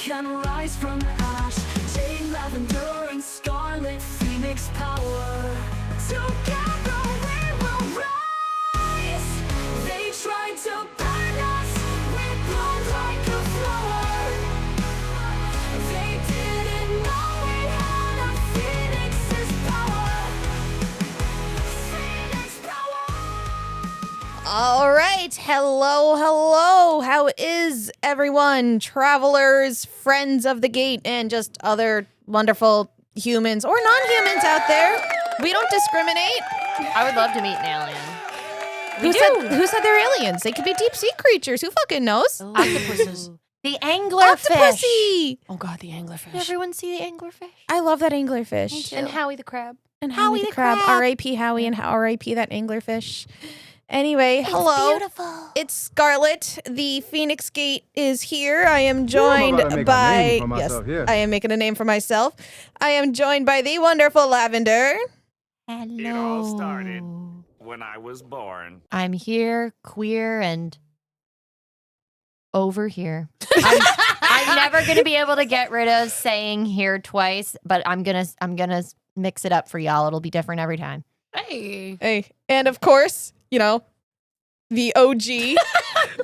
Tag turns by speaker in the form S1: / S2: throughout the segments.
S1: can rise from ash. Jade, lavender, and scarlet phoenix power. Together we will rise. They tried to burn us, we bloom like a flower. They didn't know we had a phoenix's power. Phoenix power.
S2: All right. Hello, hello. How is everyone? Travelers, friends of the gate, and just other wonderful humans or non-humans out there. We don't discriminate.
S3: I would love to meet an alien.
S2: Who said they're aliens? They could be deep sea creatures. Who fucking knows?
S4: Octopuses.
S3: The anglerfish.
S2: Octopussy.
S4: Oh god, the anglerfish.
S3: Did everyone see the anglerfish?
S2: I love that anglerfish.
S3: And Howie the crab.
S2: And Howie the crab. R.I.P. Howie and R.I.P. that anglerfish. Anyway, hello.
S3: Beautiful.
S2: It's Scarlet. The Phoenix Gate is here. I am joined by I am making a name for myself. I am joined by the wonderful Lavender.
S3: Hello.
S5: It all started when I was born.
S3: I'm here, queer, and over here. I'm never gonna be able to get rid of saying here twice, but I'm gonna mix it up for y'all. It'll be different every time.
S4: Hey.
S2: Hey, and of course, you know, the OG,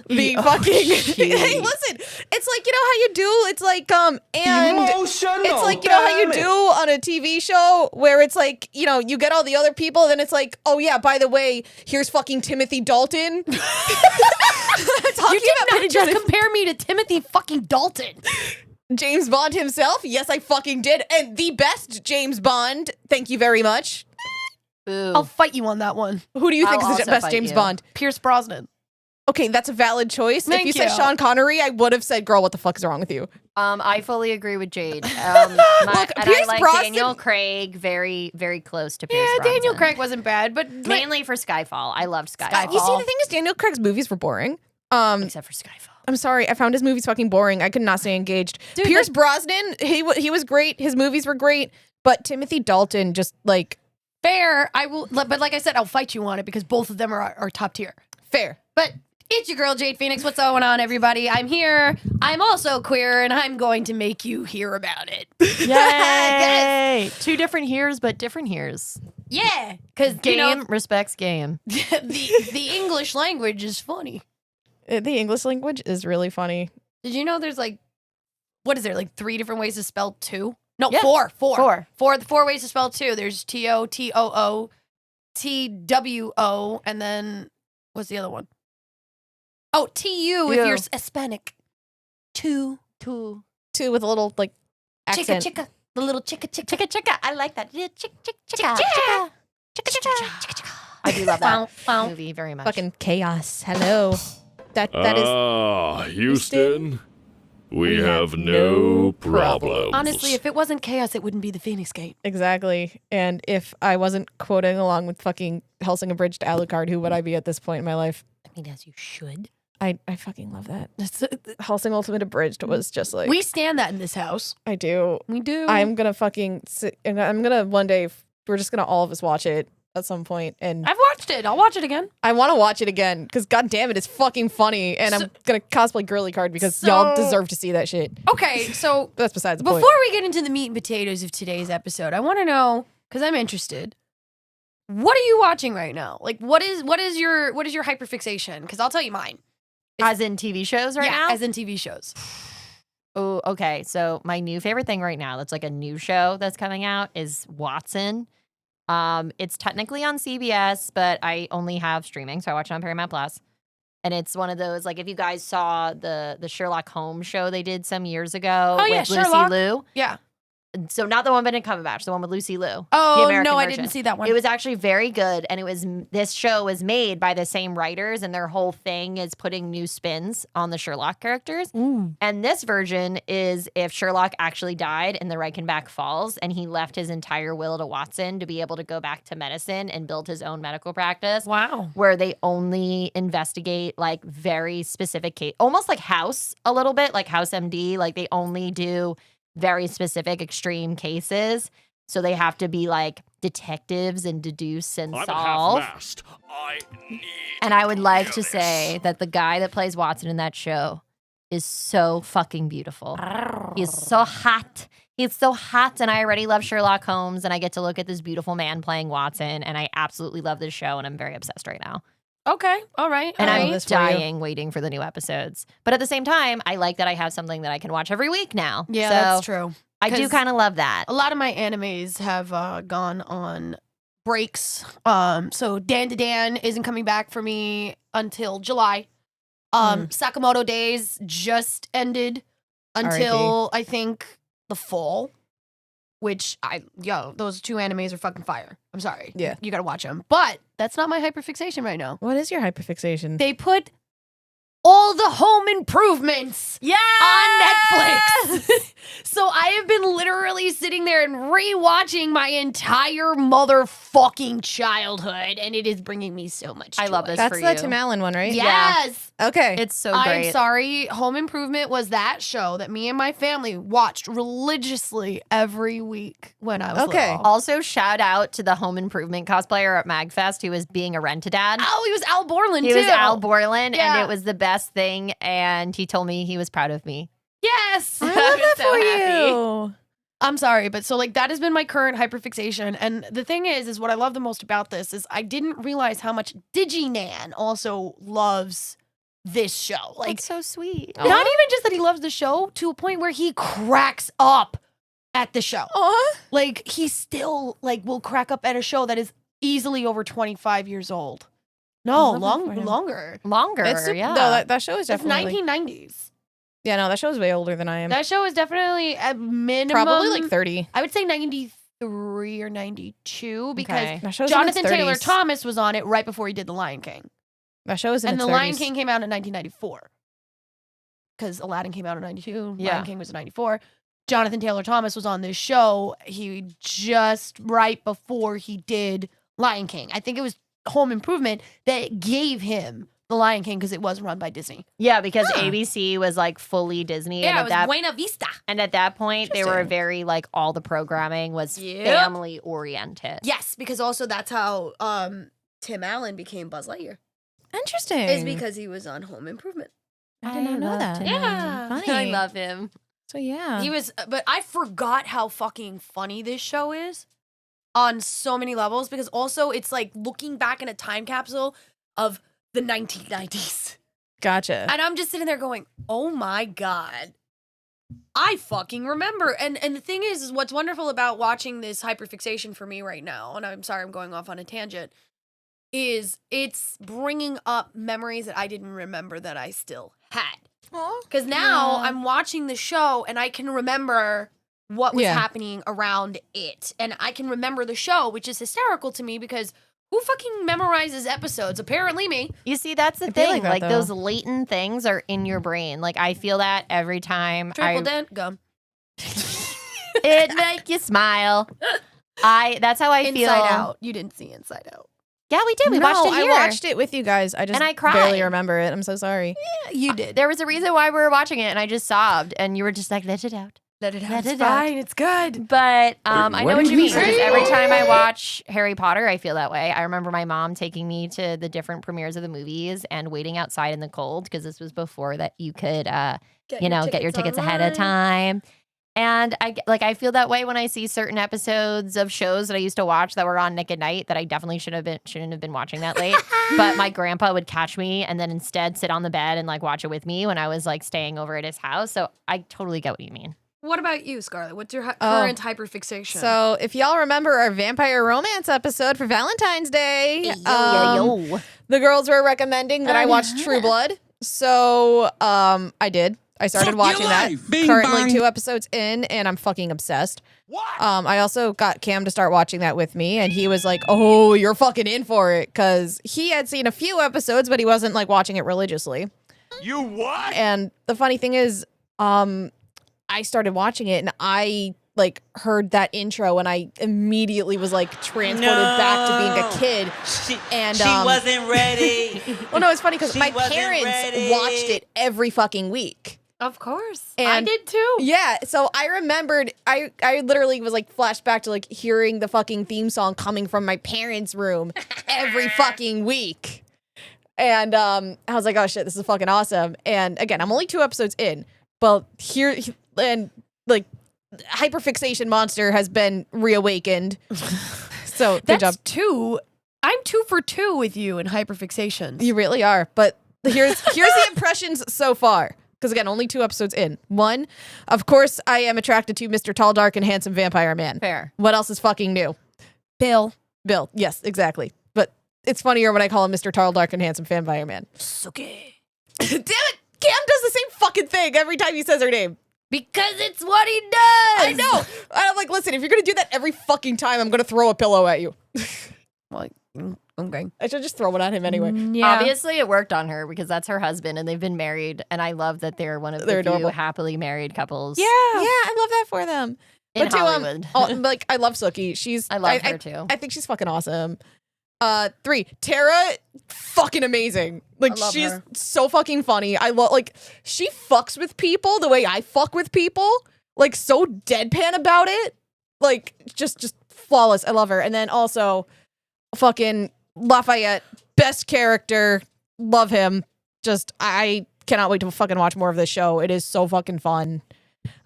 S2: the fucking. Hey, listen, it's like, you know how you do. It's like and it's like, you know how you do on a TV show where it's like, you know, you get all the other people, then it's like, oh yeah, by the way, here's fucking Timothy Dalton.
S4: You did not just compare me to Timothy fucking Dalton.
S2: James Bond himself. Yes, I fucking did, and the best James Bond. Thank you very much.
S3: Boo.
S4: I'll fight you on that one.
S2: Who do you think
S3: I'll
S2: is the
S3: also
S2: best
S3: fight
S2: James
S3: you.
S2: Bond?
S4: Pierce Brosnan.
S2: Okay, that's a valid choice.
S4: Thank
S2: if you said
S4: you.
S2: Sean Connery, I would have said, girl, what the fuck is wrong with you?
S3: I fully agree with Jade.
S2: Look,
S3: And I
S2: Pierce
S3: like
S2: Brosnan-
S3: Daniel Craig very, very close to Pierce
S4: Yeah, Daniel
S3: Brosnan.
S4: Craig wasn't bad, but
S3: Mainly for Skyfall. I loved Skyfall.
S4: Skyfall.
S2: You see, the thing is, Daniel Craig's movies were boring.
S3: Except for Skyfall.
S2: I'm sorry, I found his movies fucking boring. I could not stay engaged.
S4: Dude,
S2: Pierce Brosnan, he was great. His movies were great, but Timothy Dalton just like
S4: fair. I will, but like I said, I'll fight you on it because both of them are top tier.
S2: fair.
S4: But it's your girl, Jade Phoenix. What's going on, everybody? I'm here. I'm also queer, and I'm going to make you hear about it.
S3: Yay! Two different here's, but different here's.
S4: Yeah, because
S3: Game respects game.
S4: the English language is funny.
S2: The English language is really funny.
S4: Did you know there's like, what is there, like 3 different ways to spell two? No,
S3: Yeah.
S4: four.
S3: Four.
S4: Ways to spell two. There's T-O, T-O-O, T-W-O, and then what's the other one? Oh, T-U if
S3: Ew.
S4: you're Hispanic. Two.
S3: Two.
S2: Too, with a little like
S4: Chica,
S2: accent.
S4: chica. The little chica, chica.
S3: Chicka chicka. I like that. Yeah, chick chick chicka.
S4: Chicka.
S3: Chicka. I do love that
S4: Wow.
S3: movie very much.
S2: Fucking chaos. Hello. That is
S6: Houston, we have no problems.
S4: Honestly, if it wasn't chaos, it wouldn't be the Phoenix Gate.
S2: exactly. And if I wasn't quoting along with fucking Helsing Abridged Alucard, who would I be at this point in my life?
S4: I mean, as you should.
S2: I fucking love that. Helsing Ultimate Abridged was just like
S4: We stand that in this house.
S2: I do.
S4: We do.
S2: I'm gonna fucking sit, and I'm gonna one day. We're just gonna all of us watch it at some point, and
S4: I've watched it. I'll watch it again.
S2: I want to watch it again because god damn it, it's fucking funny, and I'm gonna cosplay Girly Card because
S4: So-
S2: y'all deserve to see that shit.
S4: Okay, so
S2: That's besides the
S4: before
S2: point.
S4: we get into the meat and potatoes of today's episode, I want to know, because I'm interested. What are you watching right now? Like, what is your hyperfixation? Because I'll tell you mine.
S3: As in TV shows right now?
S4: as in TV shows.
S3: Oh, okay. So my new favorite thing right now that's like a new show that's coming out is Watson. It's technically on CBS, but I only have streaming, so I watch it on Paramount Plus. And it's one of those, like, if you guys saw the Sherlock Holmes show they did some years ago
S4: Oh, yeah,
S3: with
S4: Sherlock.
S3: Lucy Liu.
S4: Yeah.
S3: So not the one with Benedict Cumberbatch, the one with Lucy Liu.
S4: Oh,
S3: the American
S4: no, I
S3: version.
S4: didn't see that one.
S3: It was actually very good, and this show was made by the same writers, and their whole thing is putting new spins on the Sherlock characters. And this version is if Sherlock actually died in the Reichenbach Falls, and he left his entire will to Watson to be able to go back to medicine and build his own medical practice.
S4: Wow.
S3: Where they only investigate like very specific case, almost like House a little bit, like House MD. Like they only do very specific extreme cases. So they have to be like detectives and deduce and
S6: I'm at
S3: solve.
S6: half-mast. I need
S3: And I would like to
S6: this.
S3: say that the guy that plays Watson in that show is so fucking beautiful. He's so hot. He's so hot, and I already love Sherlock Holmes, and I get to look at this beautiful man playing Watson, and I absolutely love this show, and I'm very obsessed right now.
S4: Okay, all right.
S3: And
S4: all
S3: I'm
S4: right.
S3: dying waiting for the new episodes. But at the same time, I like that I have something that I can watch every week now.
S4: Yeah,
S3: so
S4: that's true.
S3: I do
S4: 'Cause
S3: kind of love that.
S4: A lot of my animes have gone on breaks. So Dan to Dan isn't coming back for me until July. Sakamoto Days just ended until I think the fall, which those two animes are fucking fire. I'm sorry.
S2: Yeah.
S4: You gotta watch them. But that's not my hyperfixation right now.
S2: What is your hyperfixation?
S4: They put all the home improvements on Netflix. So I have been literally sitting there and rewatching my entire motherfucking childhood, and it is bringing me so much joy.
S3: I love this
S2: That's
S3: for
S2: the
S3: you.
S2: Tim Allen one, right?
S4: Yes.
S2: Okay.
S3: It's so great.
S4: I'm sorry. Home Improvement was that show that me and my family watched religiously every week when I was
S2: Okay.
S4: little.
S3: Also, shout out to the Home Improvement cosplayer at MagFest who was being a rent-a-dad.
S4: Oh, he was Al Borland,
S3: He
S4: too.
S3: was Al Borland,
S4: Yeah.
S3: and it was the best thing. And he told me he was proud of me.
S4: Yes.
S2: I love
S3: was
S2: that
S3: so
S2: for
S3: happy.
S2: you.
S4: I'm sorry, but so like that has been my current hyperfixation. And the thing is what I love the most about this is I didn't realize how much DigiNan also loves this show. Like
S3: That's so sweet.
S4: not even just that he loves the show, to a point where he cracks up at the show.
S2: Aw.
S4: Like he still like will crack up at a show that is easily over 25 years old. No,
S2: I love that for him.
S4: longer.
S3: Longer,
S2: It's super,
S3: yeah.
S2: No, that show is
S4: It's
S2: definitely.
S4: 1990s.
S2: Yeah, no, that show is way older than I am.
S4: That show is definitely at minimum
S2: Probably like 30.
S4: I would say 93 or 92 because
S3: Okay.
S2: That show's in its
S4: Jonathan Taylor
S2: 30s.
S4: Thomas was on it right before he did The Lion King.
S2: That show is in
S4: And
S2: its
S4: The
S2: 30s.
S4: Lion King came out in 1994. Because Aladdin came out in 92.
S3: Yeah.
S4: Lion King was in 94. Jonathan Taylor Thomas was on this show. He just right before he did Lion King. I think it was Home Improvement that gave him The Lion King because it was run by Disney.
S3: Yeah, because ABC was like fully Disney.
S4: Yeah,
S3: and
S4: it
S3: at
S4: was
S3: that
S4: Buena Vista.
S3: And at that point, they were
S2: Interesting.
S3: very like all the programming was
S4: Yep.
S3: family oriented.
S4: Yes, because also that's how Tim Allen became Buzz Lightyear.
S2: Interesting.
S4: Is because he was on Home Improvement.
S2: I did not know
S3: love
S2: that.
S3: Tim
S4: Yeah.
S3: Allen.
S2: Funny.
S3: I love him.
S2: So yeah.
S4: He was, but I forgot how fucking funny this show is on so many levels because also it's like looking back in a time capsule of the 1990s.
S2: Gotcha.
S4: And I'm just sitting there going, oh my God. I fucking remember. And the thing is what's wonderful about watching this hyperfixation for me right now, and I'm sorry I'm going off on a tangent, is it's bringing up memories that I didn't remember that I still had. Because now I'm watching the show and I can remember what was
S2: Yeah.
S4: happening around it. And I can remember the show, which is hysterical to me because who fucking memorizes episodes? Apparently me.
S3: You see, that's the
S2: I feel
S3: thing.
S2: like
S3: Like,
S2: that,
S3: those
S2: though.
S3: latent things are in your brain. Like I feel that every time
S4: Triple dent gum.
S3: it make you smile. That's how I
S4: Inside
S3: feel.
S4: Out. You didn't see Inside Out.
S3: Yeah, we did. We watched it here.
S2: I watched it with you guys. I just
S3: And I cried.
S2: barely remember it. I'm so sorry.
S4: You did.
S3: There was a reason why we were watching it, and I just sobbed, and you were just like, "Let it out."
S4: Let it out.
S3: Let
S4: It's
S3: it out.
S4: fine. It's good.
S3: But I know
S6: what
S3: what
S6: did
S3: you
S6: you
S3: mean. Because
S6: say?
S3: every time I watch Harry Potter, I feel that way. I remember my mom taking me to the different premieres of the movies and waiting outside in the cold because this was before that you could, get your tickets ahead of time. And I feel that way when I see certain episodes of shows that I used to watch that were on Nick at Night that I definitely shouldn't have been watching that late. But my grandpa would catch me and then instead sit on the bed and like watch it with me when I was like staying over at his house. So I totally get what you mean.
S4: What about you, Scarlett? What's your current hyperfixation?
S2: So if y'all remember our vampire romance episode for Valentine's Day, the girls were recommending that I watch True Blood. So I did. I started watching that. Currently 2 episodes in, and I'm fucking obsessed. What? I also got Cam to start watching that with me, and he was like, "Oh, you're fucking in for it," because he had seen a few episodes, but he wasn't like watching it religiously.
S5: You what?
S2: And the funny thing is, I started watching it, and I like heard that intro, and I immediately was like transported back to being a kid.
S7: She wasn't ready.
S2: Well, no, it's funny because
S7: She
S2: my
S7: wasn't
S2: parents
S7: ready.
S2: watched it every fucking week.
S4: of course. I
S2: And-
S4: did too.
S2: Yeah, so I remembered, I literally was like flashed back to like hearing the fucking theme song coming from my parents' room every fucking week. And I was like, oh shit, this is fucking awesome. And again, I'm only 2 episodes in, but like hyperfixation monster has been reawakened. So good job.
S4: That's 2. I'm 2 for 2 with you in hyperfixations.
S2: You really are. But here's the impressions so far. Because again, only 2 episodes in. 1, of course, I am attracted to Mr. Tall, Dark, and Handsome Vampire Man.
S3: Fair.
S2: What else is fucking new?
S4: Bill.
S2: Yes, exactly. But it's funnier when I call him Mr. Tall, Dark, and Handsome Vampire Man.
S4: Okay.
S2: Damn it! Cam does the same fucking thing every time he says her name.
S4: Because it's what he does.
S2: I know. I'm like, listen, if you're gonna do that every fucking time, I'm gonna throw a pillow at you.
S4: Well, okay.
S2: I should just throw it at him anyway.
S4: Yeah.
S3: Obviously, it worked on her because that's her husband and they've been married. And I love that they're one of the
S2: They're
S3: few
S2: adorable.
S3: happily married couples
S2: Yeah, I love that for them.
S3: in
S2: But too,
S3: Hollywood.
S2: like I love Sookie.
S3: I love her too.
S2: I think she's fucking awesome. 3, Tara, fucking amazing. Like
S4: I love
S2: she's
S4: her.
S2: so fucking funny. I love like she fucks with people the way I fuck with people. Like so deadpan about it. Like just flawless. I love her. And then also fucking Lafayette, best character. Love him. Just I cannot wait to fucking watch more of this show. It is so fucking fun.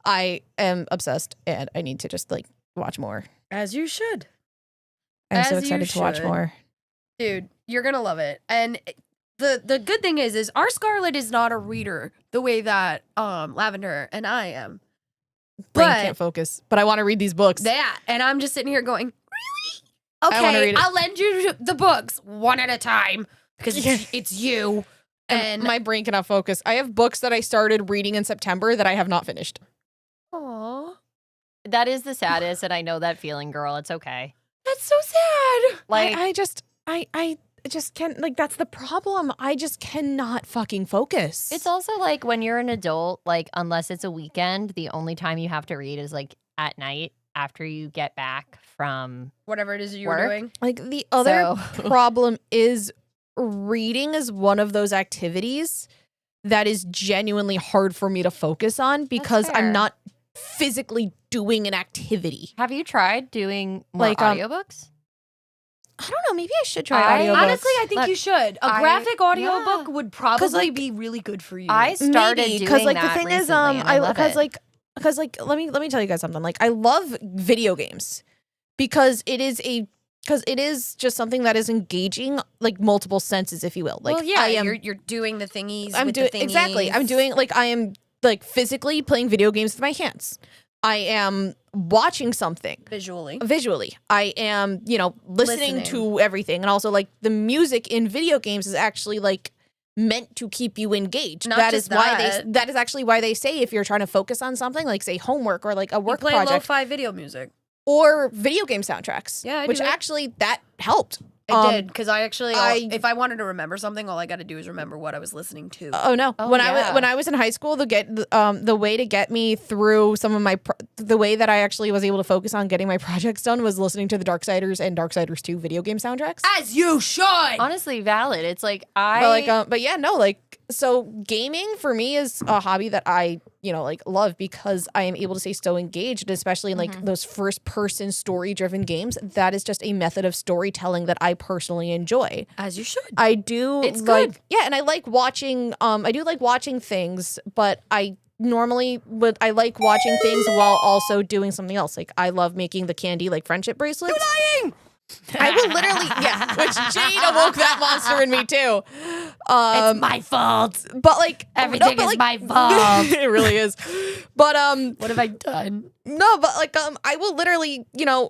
S2: I am obsessed and I need to just like watch more.
S4: As you should.
S2: I'm so
S4: As you
S2: excited to watch
S4: should.
S2: more.
S4: Dude, you're gonna love it. And the good thing is our Scarlet is not a reader the way that Lavender and I am.
S2: Brain
S4: But
S2: can't focus, but I want to read these books.
S4: that, and I'm just sitting here going, really?
S2: I wanna
S4: Okay,
S2: read it.
S4: I'll lend you the books one at a time because
S2: Yeah.
S4: it's you.
S2: And
S4: And
S2: my brain cannot focus. I have books that I started reading in September that I have not finished.
S4: aw,
S3: That is the saddest, and I know that feeling, girl. It's okay.
S4: that's so sad.
S3: Like,
S2: I just can't, like, that's the problem. I just cannot fucking focus.
S3: it's also like when you're an adult, like, unless it's a weekend, the only time you have to read is like at night after you get back from.
S4: Whatever it is you were
S3: Work?
S4: doing.
S2: like the other
S3: So-
S2: problem is reading is one of those activities that is genuinely hard for me to focus on because
S3: fair.
S2: I'm not physically doing an activity.
S3: Have you tried doing more
S2: Like,
S3: audiobooks?
S2: I don't know. Maybe I should try audiobooks.
S4: Honestly, I think
S3: Look,
S4: you should. A
S3: I-
S4: graphic audiobook
S3: yeah.
S4: would probably
S2: like,
S4: be really good for you.
S3: I started
S2: Maybe,
S3: doing
S2: like
S3: that
S2: the thing is,
S3: recently, and I love it.
S2: because like let me tell you guys something. Like I love video games because it is just something that is engaging like multiple senses, if you will. Like
S4: well, yeah,
S2: I am
S4: you're doing the thingies.
S2: I'm
S4: with
S2: doing
S4: the thingies.
S2: exactly. I'm doing like I am like physically playing video games with my hands. I am watching something
S4: visually.
S2: visually. I am, listening to everything. And also like the music in video games is actually like meant to keep you engaged.
S4: Not
S2: That
S4: just
S2: is why
S4: that.
S2: that is actually why they say if you're trying to focus on something like say homework or like a
S4: You
S2: work
S4: play
S2: project
S4: lo-fi video music.
S2: or video game soundtracks.
S4: Yeah, I
S2: which
S4: do it.
S2: actually that helped.
S4: I did because I actually,
S2: I-
S4: if I wanted to remember something, all I got to do is remember what I was listening to.
S2: Oh no!
S3: Oh,
S2: when
S3: yeah.
S2: I was in high school, the way to get me through some of my the way that I actually was able to focus on getting my projects done was listening to the Darksiders and Darksiders 2 video game soundtracks.
S4: As you should.
S3: Honestly, valid. It's like
S2: But yeah, no, like so gaming for me is a hobby that I like love because I am able to stay so engaged, especially in like those first person story driven games. That is just a method of storytelling that I personally enjoy.
S4: As you should.
S2: I do
S4: It's
S2: like
S4: good.
S2: yeah, and I like watching I do like watching things, but I like watching things while also doing something else. Like I love making the candy like friendship bracelets. You're lying! I will literally which Jade awoke that monster in me too.
S3: it's my fault.
S2: But like
S3: Everything is my fault.
S2: it really is. But
S3: What have I done?
S2: no, but like I will literally,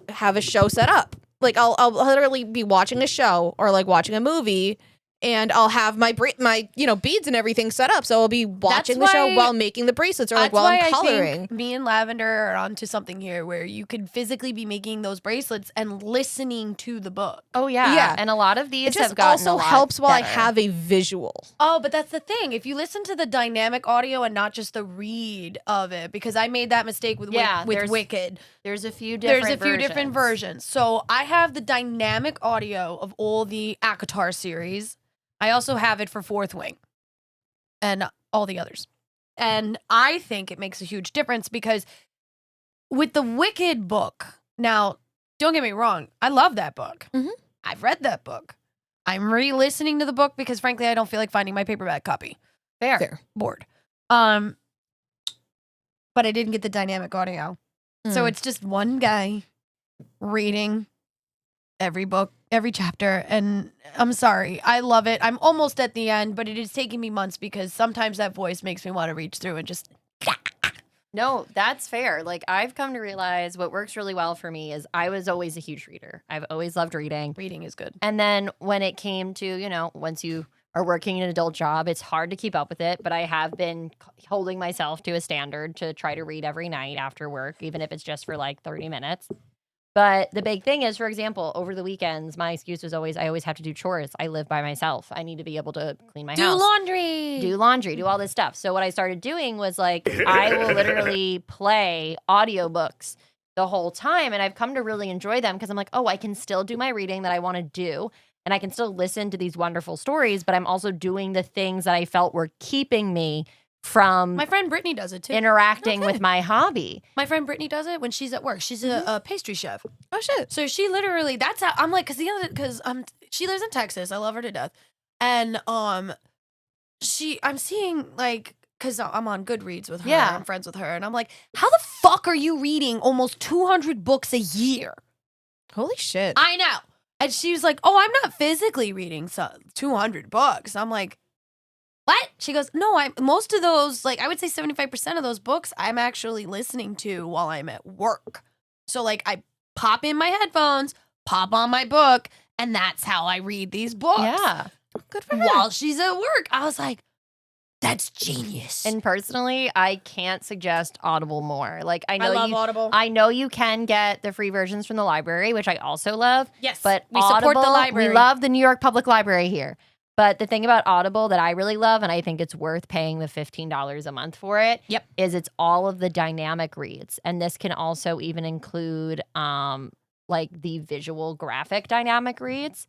S2: have a show set up. Like I'll literally be watching a show or like watching a movie and I'll have my beads and everything set up. So I'll be watching the show
S4: why-
S2: while making the bracelets or like
S4: That's
S2: while
S4: why
S2: I'm
S4: I
S2: coloring.
S4: think me and Lavender are onto something here where you could physically be making those bracelets and listening to the book.
S3: Oh yeah,
S2: Yeah.
S3: And a lot of these
S2: It just
S3: have gotten
S2: also
S3: a lot
S2: helps while I
S3: better.
S2: have a visual.
S4: Oh, but that's the thing. If you listen to the dynamic audio and not just the read of it, because I made that mistake with
S3: Yeah,
S4: with
S3: there's
S4: Wicked.
S3: There's a few different.
S4: There's a few different versions. So I have the dynamic audio of all the ACOTAR series. I also have it for Fourth Wing and all the others. And I think it makes a huge difference because with the Wicked book, now, don't get me wrong, I love that book.
S2: Mhm.
S4: I've read that book. I'm re-listening to the book because frankly, I don't feel like finding my paperback copy.
S3: Fair.
S4: Bored. But I didn't get the dynamic audio. So it's just one guy reading every book, every chapter. And I'm sorry. I love it. I'm almost at the end, but it is taking me months because sometimes that voice makes me want to reach through and just.
S3: No, that's fair. Like, I've come to realize what works really well for me is I was always a huge reader. I've always loved reading.
S4: Reading is good.
S3: And then when it came to, you know, once you are working an adult job, it's hard to keep up with it. But I have been holding myself to a standard to try to read every night after work, even if it's just for like 30 minutes. But the big thing is, for example, over the weekends, my excuse was always, I always have to do chores. I live by myself. I need to be able to clean my house. Do laundry, do all this stuff. So what I started doing was like, I will literally play audiobooks the whole time. And I've come to really enjoy them because I'm like, oh, I can still do my reading that I want to do. And I can still listen to these wonderful stories, but I'm also doing the things that I felt were keeping me from
S4: My friend Brittany does it too.
S3: interacting with my hobby.
S4: My friend Brittany does it when she's at work. She's a pastry chef.
S2: Oh shit.
S4: So she literally, that's how I'm like, because she lives in Texas. I love her to death. And I'm seeing like, because I'm on Goodreads with her.
S3: Yeah.
S4: I'm friends with her. And I'm like, how the fuck are you reading almost 200 books a year?
S2: Holy shit.
S4: I know. And she was like, oh, I'm not physically reading 200 books. I'm like, what? She goes, no, most of those, like I would say 75% of those books I'm actually listening to while I'm at work. So like I pop in my headphones, pop on my book, and that's how I read these books.
S3: Yeah.
S2: Good for her.
S4: While she's at work. I was like, that's genius.
S3: And personally, I can't suggest Audible more. Like I know
S4: Audible.
S3: I know you can get the free versions from the library, which I also love.
S4: Yes,
S3: But
S4: we support the
S3: Audible,
S4: library.
S3: We love the New York Public Library here. But the thing about Audible that I really love, and I think it's worth paying the $15 a month for it, is it's all of the dynamic reads. And this can also even include like the visual graphic dynamic reads.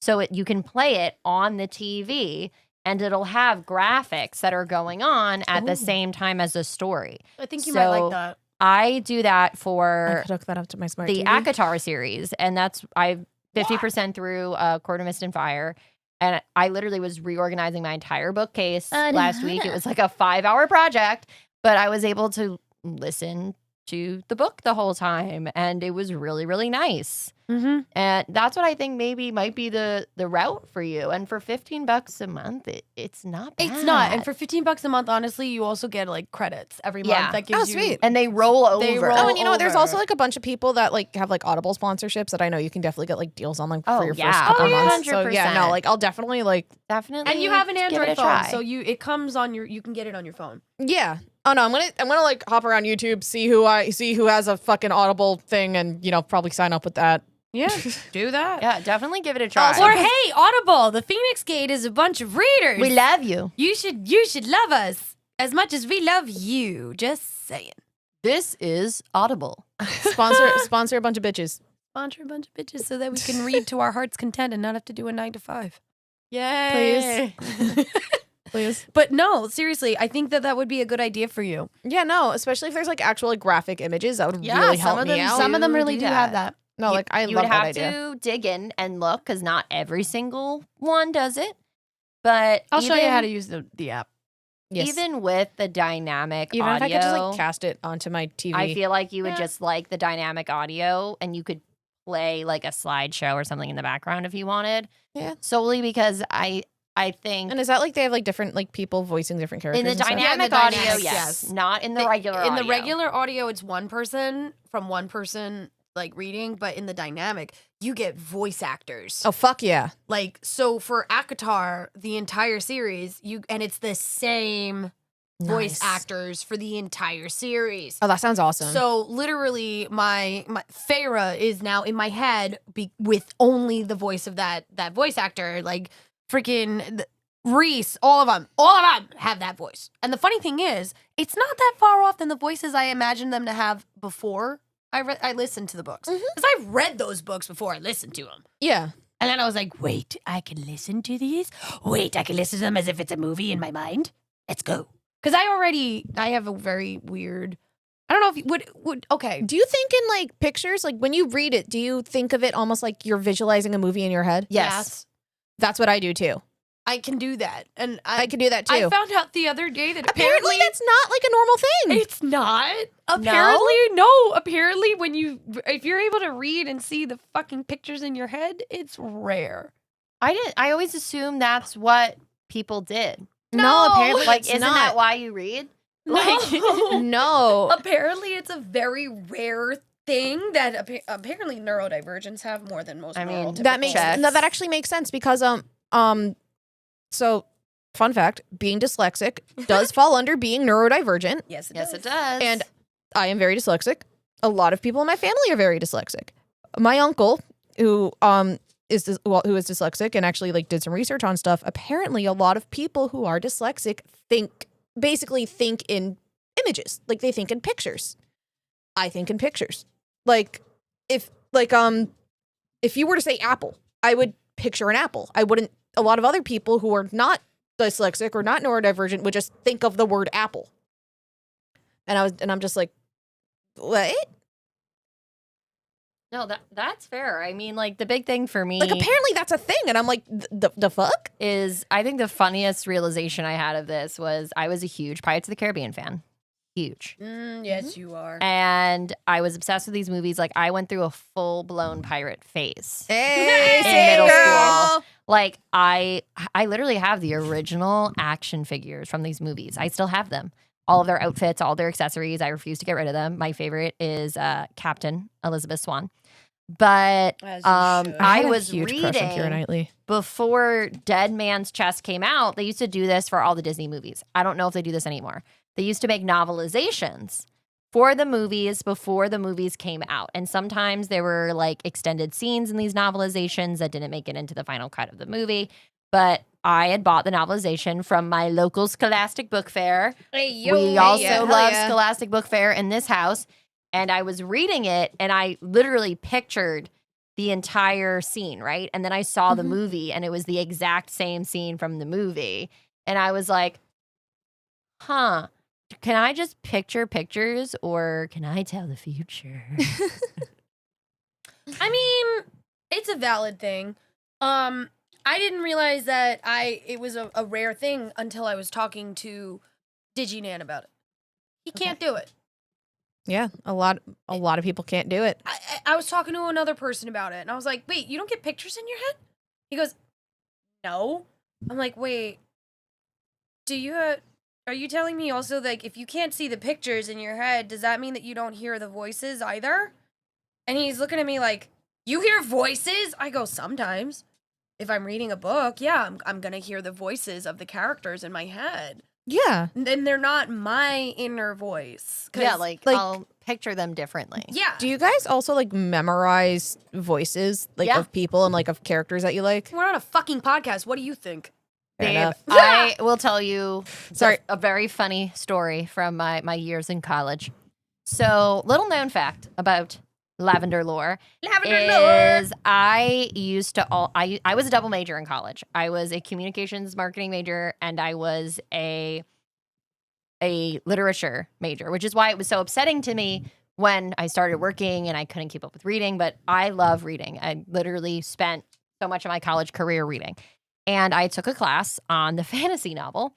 S3: So you can play it on the TV and it'll have graphics that are going on at the same time as the story.
S4: I think you might like that.
S3: I do that
S2: I
S3: for
S2: could hook that up to my smart
S3: the
S2: TV.
S3: ACOTAR series, and that's I'm 50% through Court of Mist and Fire. And I literally was reorganizing my entire bookcase last week. It was like a 5-hour project, but I was able to listen to the book the whole time, and it was really, really nice.
S4: Mm-hmm.
S3: And that's what I think maybe might be the route for you. And for $15 a month, it's not bad.
S4: It's not. And for $15 a month, honestly, you also get like credits every
S3: Yeah.
S4: month. That gives you.
S2: sweet.
S3: And they roll over.
S4: They roll
S2: Oh, and you know what? There's
S4: over.
S2: also like a bunch of people that like have like Audible sponsorships that I know you can definitely get like deals on like
S3: Oh,
S2: for your
S3: yeah.
S2: first couple
S3: Oh, yeah.
S2: months. So yeah,
S3: 100%.
S2: no, like I'll definitely like
S3: Definitely.
S4: And you have an
S3: give it
S4: Android
S3: a
S4: phone,
S3: try.
S4: so it comes on you can get it on your phone.
S2: yeah. Oh no, I'm gonna like hop around YouTube, see who has a fucking Audible thing, and you know probably sign up with that.
S4: Yeah, do that.
S3: Yeah, definitely give it a try.
S4: Or hey, Audible, the Phoenix Gate is a bunch of readers.
S3: we love you.
S4: You should love us as much as we love you. Just saying.
S3: This is Audible.
S2: Sponsor a bunch of bitches.
S4: Sponsor a bunch of bitches so that we can read to our heart's content and not have to do a 9 to 5. Yay.
S2: Please.
S4: But no, seriously, I think that would be a good idea for you.
S2: Yeah, no, especially if there's like actual like graphic images, that would really
S3: some
S2: help
S3: of
S2: me
S3: them-
S2: out.
S4: Some of them
S3: do
S4: really do have
S3: that.
S4: that.
S2: No, like I
S3: you
S2: love
S3: would
S2: that
S3: have
S2: idea.
S3: to dig in and look because not every single one does it. But
S4: I'll show you how to use the app.
S2: Yes.
S3: even with the dynamic
S2: Even
S3: audio,
S2: if I could just like cast it onto my TV.
S3: I feel like you would just like the dynamic audio and you could play like a slideshow or something in the background if you wanted.
S2: Yeah.
S3: Solely because I think
S2: and is that like they have like different like people voicing different characters?
S3: in the
S2: and stuff?
S3: dynamic
S4: the
S3: audio,
S4: dynamics,
S3: yes.
S4: yes.
S3: Not in the regular audio.
S4: In the regular audio, it's one person from one person like reading, but in the dynamic, you get voice actors.
S2: Oh fuck yeah.
S4: Like so for ACOTAR, the entire series, and it's the same voice
S2: Nice.
S4: actors for the entire series.
S2: Oh, that sounds awesome.
S4: So literally, my Feyre is now in my head with only the voice of that voice actor. Like freaking Reese, all of them have that voice. And the funny thing is, it's not that far off than the voices I imagined them to have before I listened to the books. Because I've read those books before I listened to them.
S2: yeah.
S4: And then I was like, wait, I can listen to these? Wait, I can listen to them as if it's a movie in my mind? Let's go. Because I have a very weird, I don't know if you would, okay.
S2: Do you think in like pictures, like when you read it, do you think of it almost like you're visualizing a movie in your head?
S3: Yes.
S2: That's what I do too.
S4: I can do that. And
S2: I can do that too.
S4: I found out the other day that
S2: Apparently that's not like a normal thing.
S4: it's not. Apparently, no. Apparently, if you're able to read and see the fucking pictures in your head, it's rare.
S3: I always assumed that's what people did.
S2: No, apparently
S3: Like,
S2: it's
S3: isn't
S2: not.
S3: that why you read?
S2: No.
S4: Apparently, it's a very rare thing that apparently neurodivergents have more than most.
S3: I mean,
S2: That makes
S3: Checks.
S2: no, that actually makes sense because so fun fact, being dyslexic does fall under being neurodivergent,
S4: yes, it
S3: Yes,
S4: does.
S3: it does.
S2: and I am very dyslexic. A lot of people in my family are very dyslexic. My uncle, who is dyslexic and actually like did some research on stuff, apparently a lot of people who are dyslexic basically think in images, like they think in pictures. I think in pictures. Like if you were to say apple, I would picture an apple. I wouldn't. A lot of other people who are not dyslexic or not neurodivergent would just think of the word apple. And I'm just like, what?
S3: No, that's fair. I mean, like, the big thing for me
S2: Like apparently that's a thing, and I'm like, the fuck?
S3: is I think the funniest realization I had of this was I was a huge Pirates of the Caribbean fan. Huge.
S4: Yes, you are.
S3: And I was obsessed with these movies. Like, I went through a full-blown pirate phase.
S2: Hey,
S3: In
S2: same
S3: middle
S2: girl.
S3: school. Like, I literally have the original action figures from these movies. I still have them. All of their outfits, all their accessories. I refuse to get rid of them. My favorite is Captain Elizabeth Swann. But
S4: As you should.
S3: I
S2: had a
S3: was
S2: huge
S3: reading
S2: crush on Keira Knightley.
S3: before Dead Man's Chest came out. They used to do this for all the Disney movies. I don't know if they do this anymore. They used to make novelizations for the movies before the movies came out. And sometimes there were like extended scenes in these novelizations that didn't make it into the final cut of the movie. But I had bought the novelization from my local Scholastic Book Fair. We also
S2: hell
S3: love
S2: yeah.
S3: Scholastic Book Fair in this house. And I was reading it and I literally pictured the entire scene, right? And then I saw the movie and it was the exact same scene from the movie. And I was like, huh, can I just picture pictures or can I tell the future?
S4: I mean, it's a valid thing. I didn't realize that it was a rare thing until I was talking to DigiNan about it. He can't do it.
S2: Yeah, a lot of people can't do it.
S4: I was talking to another person about it, and I was like, wait, you don't get pictures in your head? He goes, no. I'm like, wait, are you telling me also, like, if you can't see the pictures in your head, does that mean that you don't hear the voices either? And he's looking at me like, you hear voices? I go, sometimes. If I'm reading a book, yeah, I'm gonna hear the voices of the characters in my head.
S2: Yeah.
S4: And they're not my inner voice. 'Cause,
S3: Yeah, like I'll picture them differently.
S4: yeah.
S2: Do you guys also like memorize voices like
S3: Yeah.
S2: of people and like of characters that you like?
S4: We're on a fucking podcast. What do you think?
S2: Fair
S3: Babe,
S2: enough.
S3: I will tell you
S2: Sorry.
S3: a very funny story from my years in college. So, little known fact about Lavender Lore is I used to I was a double major in college. I was a communications marketing major and I was a literature major, which is why it was so upsetting to me when I started working and I couldn't keep up with reading, but I love reading. I literally spent so much of my college career reading. And I took a class on the fantasy novel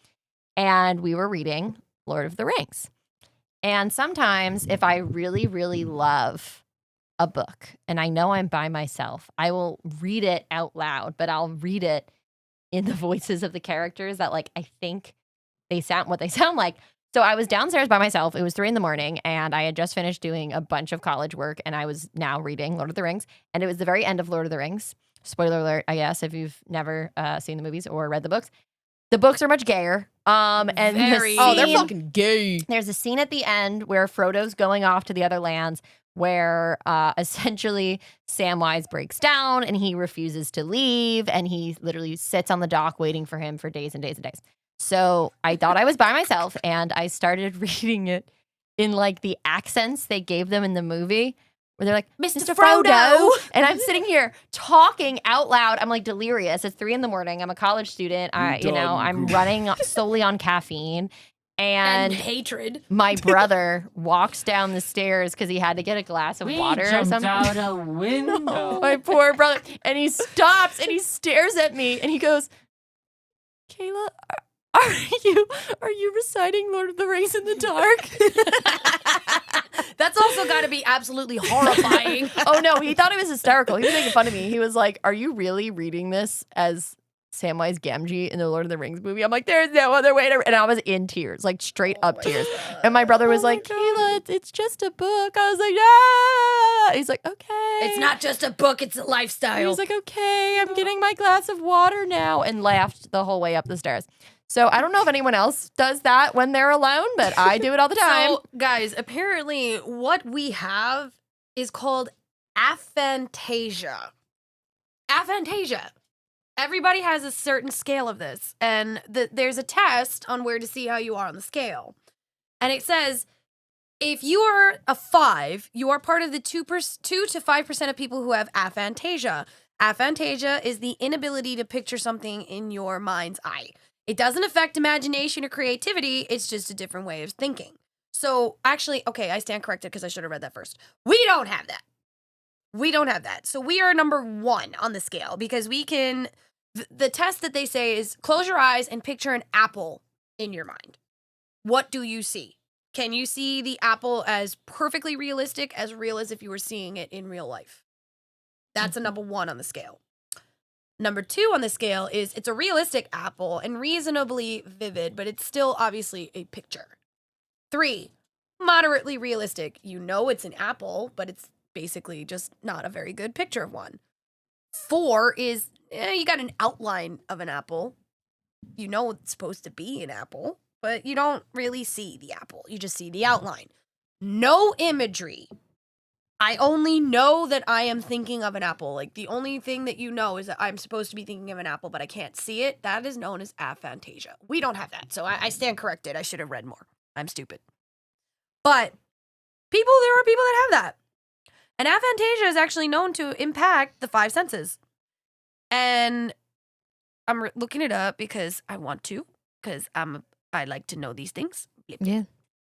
S3: and we were reading Lord of the Rings. And sometimes if I really, really love a book and I know I'm by myself, I will read it out loud, but I'll read it in the voices of the characters that like I think they sound what they sound like. So I was downstairs by myself. It was 3 a.m. and I had just finished doing a bunch of college work and I was now reading Lord of the Rings. And it was the very end of Lord of the Rings. Spoiler alert, I guess, if you've never seen the movies or read the books. The books are much gayer. And
S4: Very.
S2: Oh, they're fucking gay.
S3: there's a scene at the end where Frodo's going off to the other lands where essentially Samwise breaks down and he refuses to leave and he literally sits on the dock waiting for him for days and days and days. So I thought I was by myself and I started reading it in like the accents they gave them in the movie where they're like, Mr. Frodo. And I'm sitting here talking out loud. I'm like delirious. It's 3 a.m. I'm a college student. I'm running solely on caffeine. And
S4: hatred.
S3: my brother walks down the stairs because he had to get a glass of water or something.
S7: out a window.
S3: My poor brother. And he stops and he stares at me and he goes, Kayla, are you reciting Lord of the Rings in the dark?
S4: That's also got to be absolutely horrifying.
S3: Oh no, he thought it was hysterical. He was making fun of me. He was like, "Are you really reading this as Samwise Gamgee in the Lord of the Rings movie?" I'm like, "There's no other way to," and I was in tears, like straight up tears. And my brother was like, "Kayla, it's just a book." I was like, "Yeah." He's like, "Okay."
S4: It's not just a book, it's a lifestyle.
S3: He's like, "Okay, I'm getting my glass of water now," and laughed the whole way up the stairs. So I don't know if anyone else does that when they're alone, but I do it all the time.
S4: So, guys, apparently what we have is called aphantasia. Aphantasia. Everybody has a certain scale of this, and there's a test on where to see how you are on the scale. And it says, if you are a 5, you are part of the 2 to 5% of people who have aphantasia. Aphantasia is the inability to picture something in your mind's eye. It doesn't affect imagination or creativity. It's just a different way of thinking. So actually, okay, I stand corrected because I should have read that first. We don't have that. We don't have that. So we are number 1 on the scale because we can, the test that they say is close your eyes and picture an apple in your mind. What do you see? Can you see the apple as perfectly realistic, as real as if you were seeing it in real life? That's a number 1 on the scale. Number 2 on the scale is it's a realistic apple and reasonably vivid, but it's still obviously a picture. 3, moderately realistic. You know it's an apple, but it's basically just not a very good picture of one. 4 is you got an outline of an apple. You know it's supposed to be an apple, but you don't really see the apple. You just see the outline. No imagery. I only know that I am thinking of an apple. Like, the only thing that you know is that I'm supposed to be thinking of an apple, but I can't see it. That is known as aphantasia. We don't have that, so I stand corrected. I should have read more. I'm stupid. But there are people that have that. And aphantasia is actually known to impact the 5 senses. And I'm looking it up because I want to, because I like to know these things.
S2: Yeah.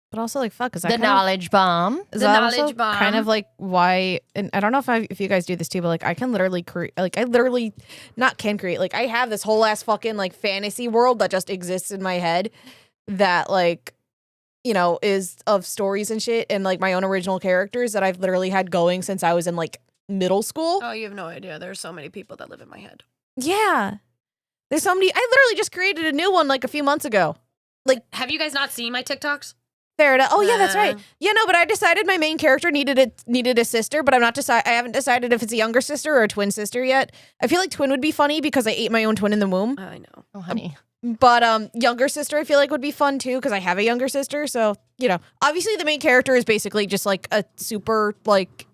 S2: But also, like, fuck, is that
S3: The
S2: kind of-
S3: knowledge bomb.
S2: is
S4: The
S2: that
S4: knowledge
S2: also
S4: bomb.
S2: kind of like why, and I don't know if you guys do this too, but like I can literally create, like I literally not can create, like I have this whole ass fucking like fantasy world that just exists in my head that like, you know, is of stories and shit and like my own original characters that I've literally had going since I was in like middle school.
S4: Oh, you have no idea. There's so many people that live in my head.
S2: Yeah. There's somebody, I literally just created a new one like a few months ago.
S4: Have you guys not seen my TikToks?
S2: Fair enough. Oh yeah, that's right. Yeah, no, but I decided my main character needed a sister, but I haven't decided if it's a younger sister or a twin sister yet. I feel like twin would be funny because I ate my own twin in the womb.
S4: I know.
S3: Oh, honey.
S2: But younger sister I feel like would be fun too because I have a younger sister. So, you know, obviously the main character is basically just like a super like,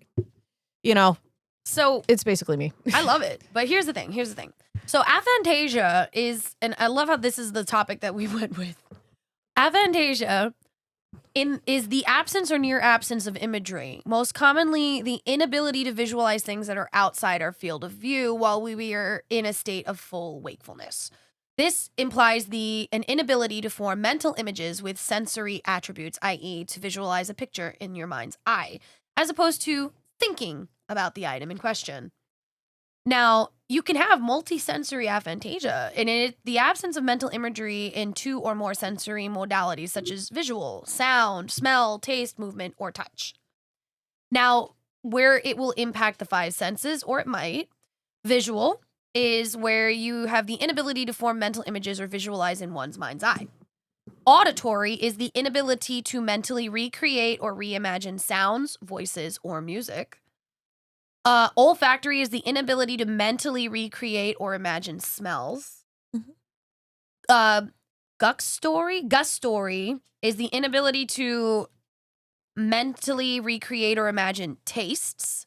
S2: you know,
S4: So
S2: it's basically me.
S4: I love it. But here's the thing. So aphantasia is, and I love how this is the topic that we went with. Aphantasia is the absence or near absence of imagery. Most commonly, the inability to visualize things that are outside our field of view while we are in a state of full wakefulness. This implies an inability to form mental images with sensory attributes, i.e., to visualize a picture in your mind's eye, as opposed to thinking about the item in question. Now, you can have multisensory aphantasia, and the absence of mental imagery in 2 or more sensory modalities, such as visual, sound, smell, taste, movement, or touch. Now, where it will impact the 5 senses, or it might, visual is where you have the inability to form mental images or visualize in one's mind's eye. Auditory is the inability to mentally recreate or reimagine sounds, voices, or music. Olfactory is the inability to mentally recreate or imagine smells. Gustory is the inability to mentally recreate or imagine tastes.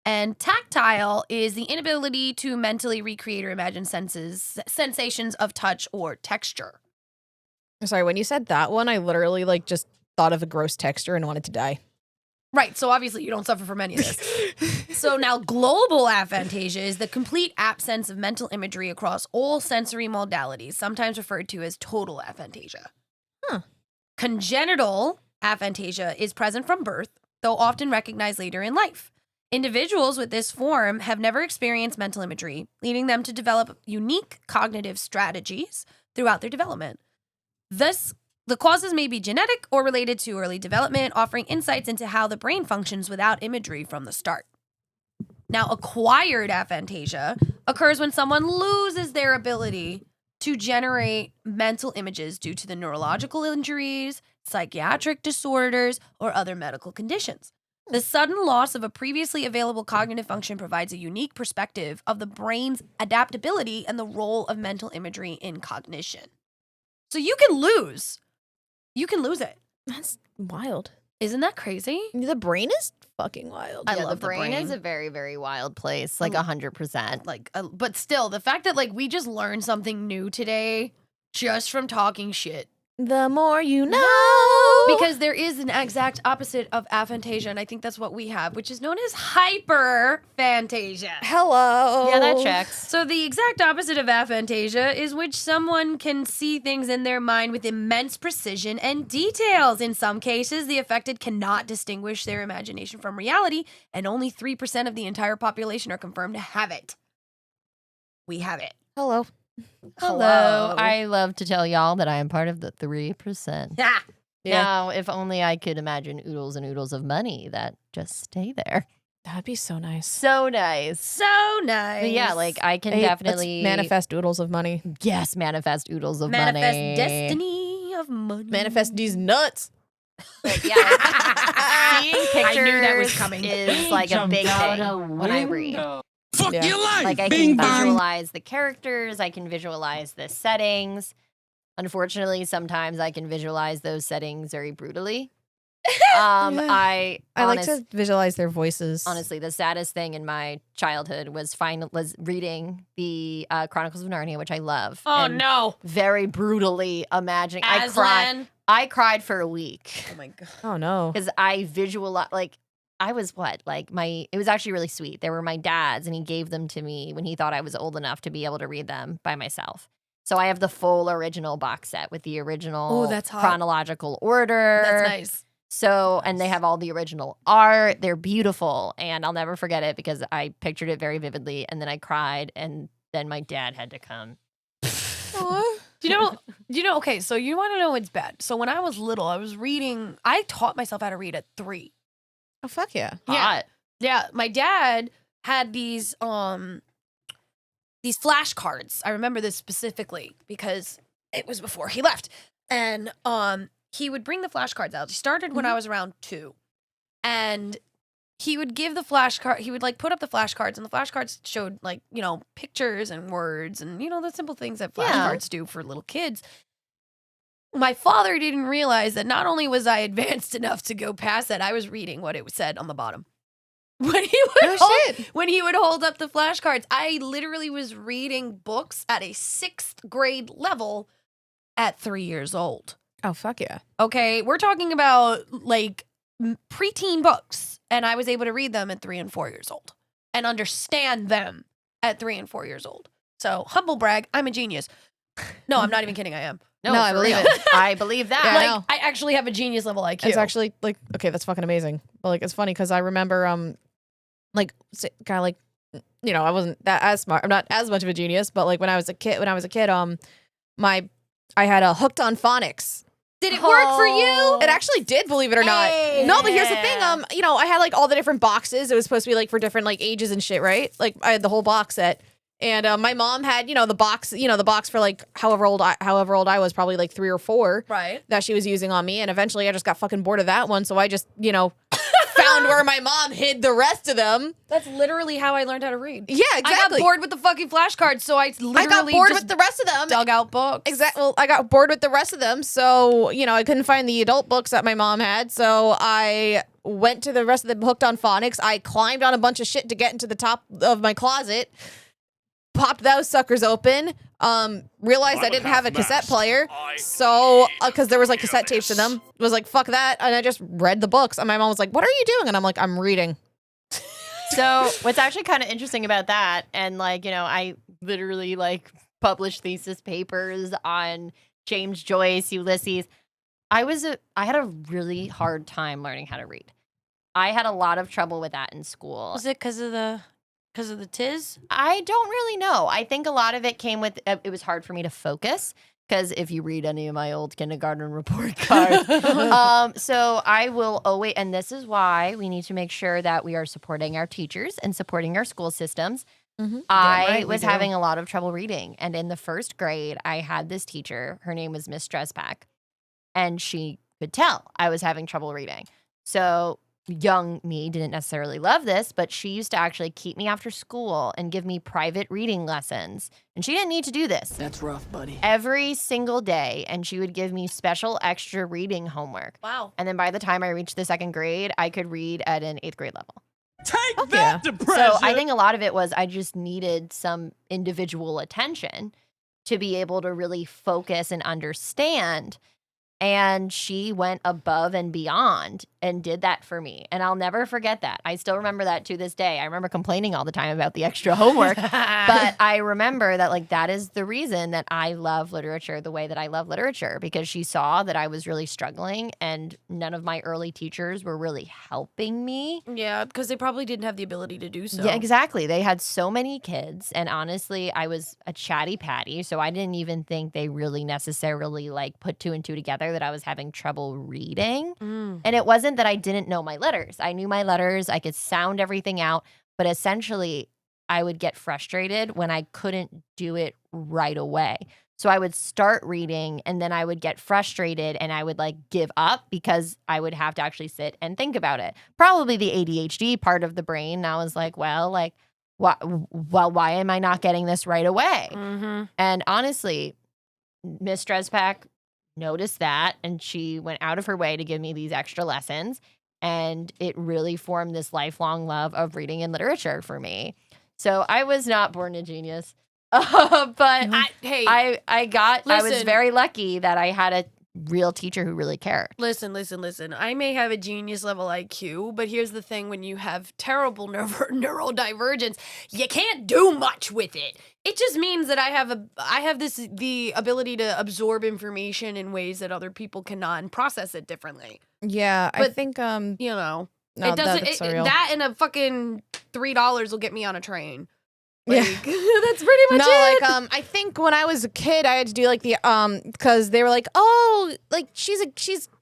S4: And tactile is the inability to mentally recreate or imagine sensations of touch or texture.
S2: Sorry, when you said that one, I literally like just thought of a gross texture and wanted to die.
S4: Right, so obviously you don't suffer from any of this. So now global aphantasia is the complete absence of mental imagery across all sensory modalities, sometimes referred to as total aphantasia.
S2: Huh.
S4: Congenital aphantasia is present from birth, though often recognized later in life. Individuals with this form have never experienced mental imagery, leading them to develop unique cognitive strategies throughout their development. Thus, the causes may be genetic or related to early development, offering insights into how the brain functions without imagery from the start. Now, acquired aphantasia occurs when someone loses their ability to generate mental images due to the neurological injuries, psychiatric disorders, or other medical conditions. The sudden loss of a previously available cognitive function provides a unique perspective of the brain's adaptability and the role of mental imagery in cognition. So you can lose. You can lose it.
S2: That's wild.
S4: Isn't that crazy?
S2: The brain is fucking wild.
S3: I
S4: Yeah,
S3: love
S4: the
S3: the brain.
S4: brain.
S3: Is a very, very wild place. Like 100%.
S4: Like, but still, the fact that like we just learned something new today just from talking shit.
S2: The more you know.
S4: Because there is an exact opposite of aphantasia, and I think that's what we have, which is known as hyperphantasia.
S2: Hello.
S3: Yeah, that checks.
S4: So the exact opposite of aphantasia is which someone can see things in their mind with immense precision and details. In some cases, the affected cannot distinguish their imagination from reality, and only 3% of the entire population are confirmed to have it. We have it.
S2: Hello.
S3: Hello. I love to tell y'all that I am part of the 3%.
S4: Yeah.
S2: Yeah.
S3: Now, if only I could imagine oodles and oodles of money that just stay there.
S2: That'd be so nice.
S3: So nice.
S4: So nice.
S3: But yeah, like I can
S2: Hey, let's
S3: definitely
S2: manifest oodles of money.
S3: Yes, manifest oodles of
S4: manifest
S3: money.
S4: destiny of money.
S2: Manifest these nuts.
S3: But yeah, like, seeing pictures
S4: I knew that was coming.
S3: is like a big thing when I read.
S6: Fuck
S2: Yeah.
S6: your life!
S3: Like I
S6: Bing
S3: can
S6: bang.
S3: visualize the characters, I can visualize the settings. Unfortunately, sometimes I can visualize those settings very brutally.
S2: Yeah.
S3: I
S2: like to visualize their voices.
S3: honestly, the saddest thing in my childhood was reading the Chronicles of Narnia, which I love.
S4: Oh
S3: and
S4: no.
S3: Very brutally imagining.
S4: Aslan.
S3: I cried for a week
S4: Oh my god.
S2: Oh no.
S3: because I visualize like. I was it was actually really sweet. They were my dad's and he gave them to me when he thought I was old enough to be able to read them by myself. So I have the full original box set with the original
S4: Oh, that's hot.
S3: chronological order.
S4: That's nice.
S3: So, and they have all the original art. They're beautiful. And I'll never forget it because I pictured it very vividly. And then I cried. And then my dad had to come.
S2: Aw.
S4: Do you know, okay, so you want to know what's bad. So when I was little, I taught myself how to read at 3.
S2: Oh fuck yeah.
S4: Yeah.
S3: Hot.
S4: Yeah, my dad had these flashcards. I remember this specifically because it was before he left. And he would bring the flashcards out. He started when I was around 2. And he would give the flashcard, he would like put up the flashcards, and the flashcards showed like, you know, pictures and words and, you know, the simple things that
S3: Yeah.
S4: flashcards do for little kids. My father didn't realize that not only was I advanced enough to go past that, I was reading what it said on the bottom. When he would when he would hold up the flashcards, I literally was reading books at a 6th grade level at 3 years old.
S2: Oh fuck yeah.
S4: Okay, we're talking about like preteen books, and I was able to read them at 3 and 4 years old and understand them at 3 and 4 years old. So humble brag, I'm a genius. No, I'm not even kidding. I am.
S2: No, I
S3: for
S2: believe
S3: real.
S2: it.
S3: I believe that.
S2: Yeah, I
S4: Like
S2: know.
S4: I actually have a genius level IQ.
S2: It's actually like okay, that's fucking amazing. But like it's funny because I remember like kind of like you know I wasn't that as smart. I'm not as much of a genius, but like when I was a kid, I had a hooked on phonics.
S4: Did it work for you?
S2: It actually did, believe it or not.
S4: Hey.
S2: No, but here's the thing. You know, I had like all the different boxes. It was supposed to be like for different like ages and shit, right? Like I had the whole box set. And my mom had, you know, the box for like however old I was, probably like 3 or 4
S4: Right.
S2: that she was using on me. And eventually I just got fucking bored of that one. So I just, you know, found where my mom hid the rest of them.
S4: That's literally how I learned how to read.
S2: Yeah,
S4: I
S2: exactly.
S4: got bored with the fucking flashcards, so I literally
S2: I got bored
S4: just
S2: with the rest of them.
S4: dug out books.
S2: Exactly. Well, I got bored with the rest of them. So, you know, I couldn't find the adult books that my mom had. So I went to the rest of them hooked on phonics. I climbed on a bunch of shit to get into the top of my closet. Popped those suckers open. Realized I didn't have a cassette player. So, because there was like cassette tapes in them. Was like, fuck that. And I just read the books. And my mom was like, what are you doing? And I'm like, I'm reading.
S3: So what's actually kind of interesting about that, and like, you know, I literally like published thesis papers on James Joyce, Ulysses. I had a really hard time learning how to read. I had a lot of trouble with that in school.
S4: Was it because of the tiz?
S3: I don't really know. I think a lot of it came with it was hard for me to focus because if you read any of my old kindergarten report cards, so I will always, and this is why we need to make sure that we are supporting our teachers and supporting our school systems. I was having a lot of trouble reading, and in the first grade, I had this teacher. Her name was Miss Dresbach, and she could tell I was having trouble reading. So young me didn't necessarily love this, but she used to actually keep me after school and give me private reading lessons. And she didn't need to do this.
S7: That's rough, buddy.
S3: Every single day, and she would give me special extra reading homework.
S4: Wow.
S3: And then by the time I reached the second grade, I could read at an 8th grade level.
S7: Take that, depression.
S3: So I think a lot of it was I just needed some individual attention to be able to really focus and understand. And she went above and beyond and did that for me. And I'll never forget that. I still remember that to this day. I remember complaining all the time about the extra homework. But I remember that, like, that is the reason that I love literature the way that I love literature, because she saw that I was really struggling and none of my early teachers were really helping me.
S4: Yeah, because they probably didn't have the ability to do so.
S3: Yeah, exactly. They had so many kids. And honestly, I was a chatty patty. So I didn't even think they really necessarily like put two and two together that I was having trouble reading. And it wasn't that I didn't know my letters. I knew my letters. I could sound everything out. But essentially, I would get frustrated when I couldn't do it right away. So I would start reading and then I would get frustrated and I would like give up because I would have to actually sit and think about it. Probably the ADHD part of the brain. I was like, well, why am I not getting this right away? And honestly, Miss Dresbach noticed that and she went out of her way to give me these extra lessons, and it really formed this lifelong love of reading and literature for me. So I was not born a genius, but I was very lucky that I had a real teacher who really cared.
S4: Listen. I may have a genius level IQ, but here's the thing: when you have terrible neurodivergence, you can't do much with it. It just means that I have the ability to absorb information in ways that other people cannot and process it differently.
S2: Yeah,
S4: But,
S2: I think
S4: No,
S2: it doesn't.
S4: that and a fucking $3 will get me on a train.
S2: Yeah.
S4: Like, that's pretty much
S2: No,
S4: it.
S2: like I think when I was a kid, I had to do like the because they were like, oh, like she's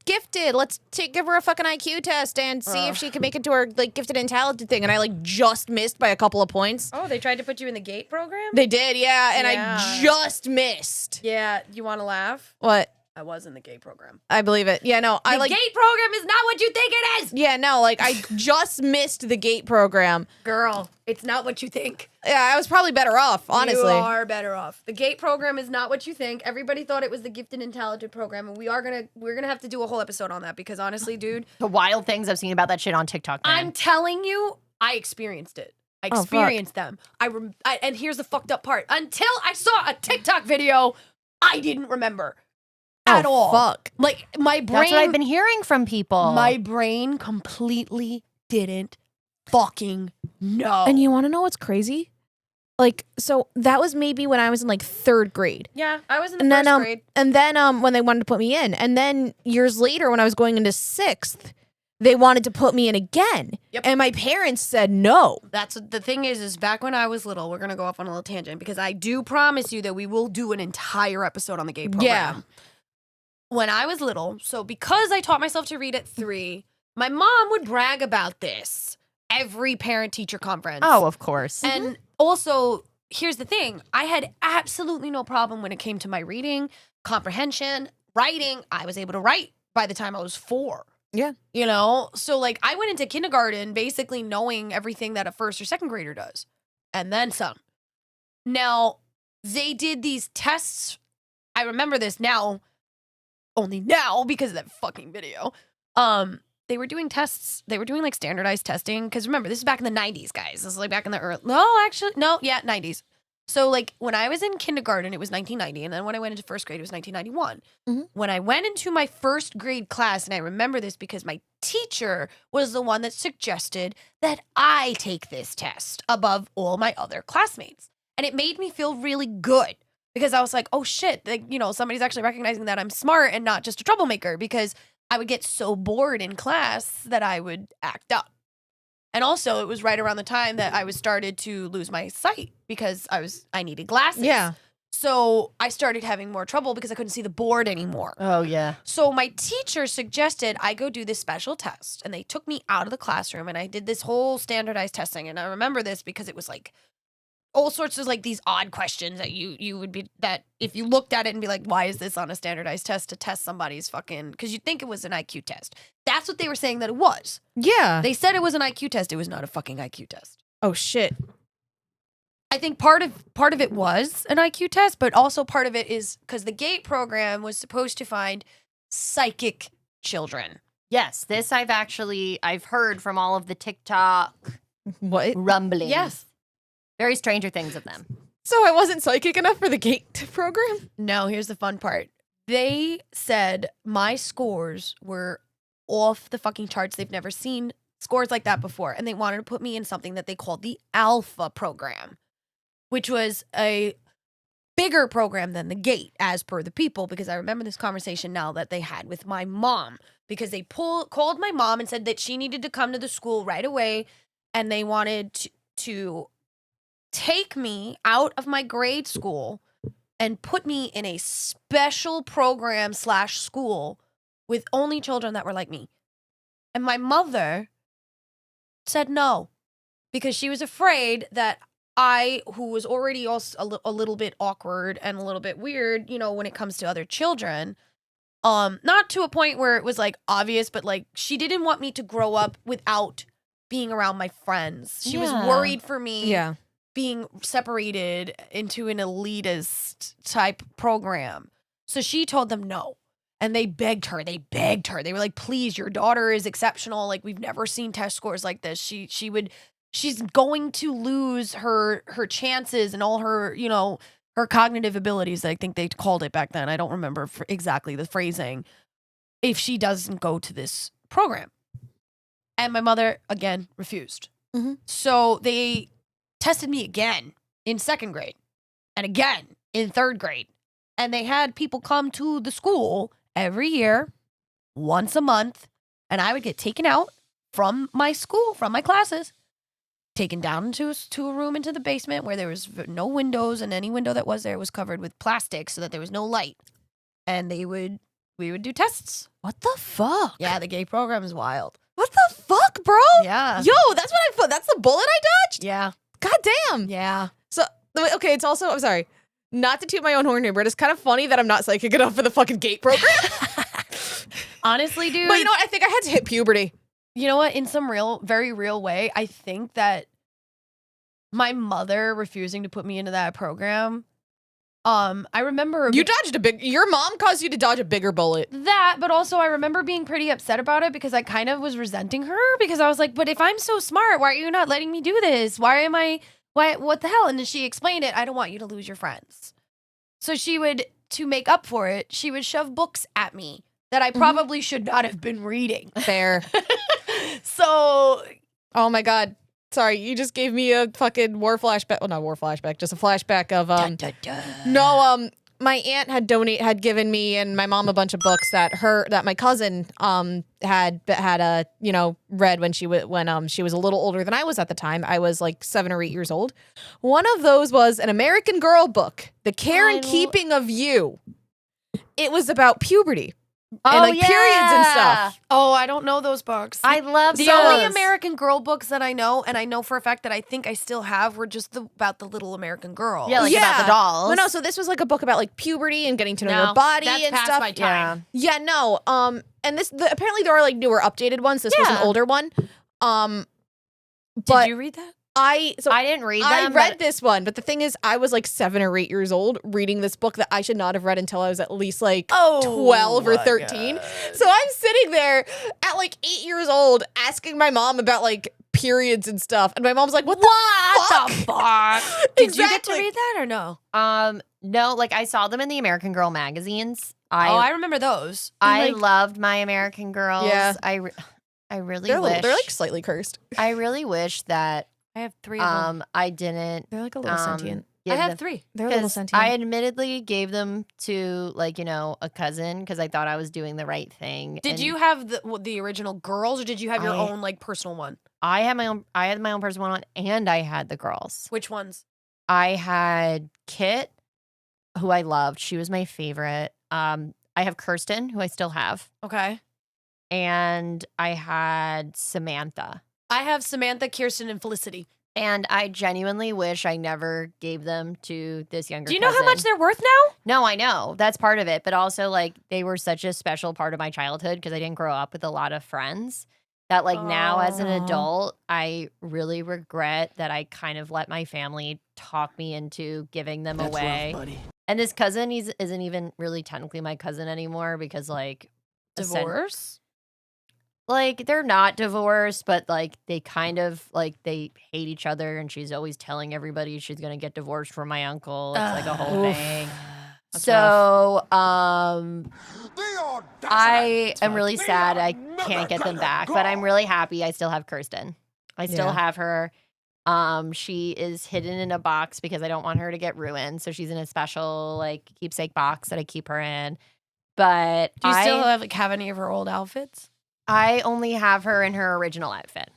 S2: gifted. Let's give her a fucking IQ test and see if she can make it to her like gifted and talented thing. And I like just missed by a couple of points.
S4: Oh, they tried to put you in the GATE program?
S2: They did, yeah, and
S4: Yeah.
S2: I just missed.
S4: Yeah, you want to laugh?
S2: What?
S4: I was in the GATE program.
S2: I believe it. Yeah, no, I
S4: The
S2: like.
S4: GATE program is not what you think it is!
S2: Yeah, no, like I just missed the GATE program.
S4: Girl, it's not what you think.
S2: Yeah, I was probably better off, honestly.
S4: You are better off. The GATE program is not what you think. Everybody thought it was the gifted and talented program, and we're gonna have to do a whole episode on that because honestly, dude,
S3: The wild things I've seen about that shit on TikTok. Man.
S4: I'm telling you, I experienced it. I
S2: Oh, fuck.
S4: experienced them. And here's the fucked up part. Until I saw a TikTok video, I didn't remember at all.
S2: Fuck.
S4: Like my brain.
S3: That's what I've been hearing from people.
S4: My brain completely didn't fucking know.
S2: And you want to know what's crazy? Like, so that was maybe when I was in like 3rd grade.
S4: Yeah, I was in the
S2: And then,
S4: first grade.
S2: and then when they wanted to put me in, and then years later when I was going into 6th, they wanted to put me in again.
S4: Yep.
S2: And my parents said no.
S4: That's the thing is back when I was little, we're gonna go off on a little tangent because I do promise you that we will do an entire episode on the GATE program.
S2: Yeah.
S4: When I was little, so because I taught myself to read at 3, my mom would brag about this every parent-teacher conference.
S3: Oh, of course.
S4: And also, here's the thing. I had absolutely no problem when it came to my reading, comprehension, writing. I was able to write by the time I was 4.
S2: Yeah.
S4: You know? So, like, I went into kindergarten basically knowing everything that a 1st or 2nd grader does. And then some. Now, they did these tests. I remember this now, only now because of that fucking video. They were doing tests. They were doing like standardized testing. Because remember, this is back in the 90s, guys. This is like back in the early, 90s. So like when I was in kindergarten, it was 1990. And then when I went into 1st grade, it was 1991.
S2: Mhm.
S4: When I went into my 1st grade class, and I remember this because my teacher was the one that suggested that I take this test above all my other classmates. And it made me feel really good because I was like, oh shit, like, you know, somebody's actually recognizing that I'm smart and not just a troublemaker, because I would get so bored in class that I would act up. And also, it was right around the time that I was started to lose my sight because I needed glasses.
S2: Yeah.
S4: So I started having more trouble because I couldn't see the board anymore.
S3: Oh, yeah.
S4: So my teacher suggested I go do this special test, and they took me out of the classroom, and I did this whole standardized testing. And I remember this because it was like all sorts of like these odd questions that you would be, that if you looked at it and be like, why is this on a standardized test to test somebody's fucking, because you'd think it was an IQ test. That's what they were saying that it was.
S2: Yeah.
S4: They said it was an IQ test. It was not a fucking IQ test.
S2: Oh shit.
S4: I think part of it was an IQ test, but also part of it is because the GATE program was supposed to find psychic children.
S3: Yes, this I've heard from all of the TikTok
S2: What?
S3: rumblings.
S4: Yes.
S3: Very Stranger Things of them.
S2: So I wasn't psychic enough for the GATE program?
S4: No, here's the fun part. They said my scores were off the fucking charts. They've never seen scores like that before. And they wanted to put me in something that they called the Alpha program, which was a bigger program than the GATE, as per the people, because I remember this conversation now that they had with my mom, because they called my mom and said that she needed to come to the school right away, and they wanted to take me out of my grade school and put me in a special program / school with only children that were like me. And my mother said no, because she was afraid that I, who was already also a little bit awkward and a little bit weird, you know, when it comes to other children, not to a point where it was like obvious, but like she didn't want me to grow up without being around my friends. She was
S3: Yeah.
S4: worried for me
S2: Yeah.
S4: being separated into an elitist type program. So she told them no. And they begged her. They were like, please, your daughter is exceptional. Like, we've never seen test scores like this. She's going to lose her chances and all her, you know, her cognitive abilities. I think they called it back then. I don't remember exactly the phrasing. If she doesn't go to this program. And my mother, again, refused.
S2: Mhm.
S4: So they tested me again in 2nd grade and again in 3rd grade. And they had people come to the school every year, once a month, and I would get taken out from my school, from my classes, taken down to a room into the basement where there was no windows, and any window that was there was covered with plastic so that there was no light. And we would do tests.
S2: What the fuck?
S4: Yeah, the gay program is wild.
S2: What the fuck, bro?
S4: Yeah.
S2: Yo, that's what that's the bullet I dodged?
S4: Yeah.
S2: God damn.
S4: Yeah.
S2: So, okay, it's also, I'm sorry, not to toot my own horn here, but it's kind of funny that I'm not psychic enough for the fucking GATE program.
S4: Honestly, dude.
S2: But you know what? I think I had to hit puberty.
S4: You know what? In some very real way, I think that my mother refusing to put me into that program, I remember
S2: You dodged your mom caused you to dodge a bigger bullet.
S4: that, but also I remember being pretty upset about it because I kind of was resenting her, because I was like, but if I'm so smart, why are you not letting me do this? What the hell? And then she explained it. I don't want you to lose your friends. So to make up for it, she would shove books at me that I probably should not have been reading.
S2: Fair.
S4: So,
S2: Oh my God. Sorry, you just gave me a fucking war flashback. Well, not war flashback, just a flashback of my aunt had given me and my mom a bunch of books that my cousin had read when she was a little older than I was at the time. I was like 7 or 8 years old. One of those was an American Girl book, The Care and Keeping of You. It was about puberty. And like periods and stuff.
S4: Oh, I don't know those books.
S3: I love
S4: the
S3: those.
S4: only American Girl books that I know, and I know for a fact that I think I still have, were just about the little American girl.
S3: Yeah, like about the dolls.
S2: No, so this was like a book about like puberty and getting to know
S4: No,
S2: your body
S4: that's
S2: and
S4: past
S2: stuff.
S4: my time.
S2: Yeah, no. And apparently there are like newer updated ones. This was an
S3: Yeah.
S2: older one.
S4: Did
S2: But
S4: you read that?
S3: I didn't read them.
S2: I read
S3: but
S2: this one, but the thing is, I was like 7 or 8 years old reading this book that I should not have read until I was at least like 12 or 13. So I'm sitting there at like 8 years old asking my mom about like periods and stuff, and my mom's like, "What the fuck?"
S4: Did you get to
S2: Exactly.
S4: read that or no?
S3: No, like I saw them in the American Girl magazines.
S4: I remember those.
S3: I
S4: Like,
S3: loved my American Girls.
S2: Yeah.
S3: I really
S2: They're
S3: wish.
S2: they're like slightly cursed.
S3: I really wish that
S4: I have 3 of them.
S3: I didn't
S2: They're like a little sentient.
S3: give
S4: I have
S3: them.
S4: 3.
S2: They're a little
S3: 'Cause
S2: sentient.
S3: I admittedly gave them to like, a cousin because I thought I was doing the right thing.
S4: Did
S3: and
S4: you have the original girls, or did you have your
S3: I-
S4: own like personal one?
S3: I had my own personal one, and I had the girls.
S4: Which ones?
S3: I had Kit, who I loved. She was my favorite. I have Kirsten, who I still have,
S4: Okay.
S3: and I had Samantha.
S4: I have Samantha, Kirsten, and Felicity.
S3: And I genuinely wish I never gave them to this younger
S4: Do you know how much
S3: cousin.
S4: they're worth now?
S3: No, I know. That's part of it. But also, like, they were such a special part of my childhood because I didn't grow up with a lot of friends that, like, now as an
S2: Aw.
S3: adult, I really regret that I kind of let my family talk me into giving them
S7: That's
S3: away.
S7: rough, buddy.
S3: And this cousin, isn't even really technically my cousin anymore because, like,
S4: Divorce?
S3: like they're not divorced, but like they kind of like they hate each other, and she's always telling everybody she's gonna get divorced from my uncle. It's like a whole
S2: Oof.
S3: thing.
S2: That's
S3: So, I am really sad I can't get them back, but I'm really happy I still have Kirsten. I still
S2: Yeah.
S3: have her. She is hidden in a box because I don't want her to get ruined. So she's in a special like keepsake box that I keep her in. But
S4: Do you still have any of her old outfits?
S3: I only have her in her original outfit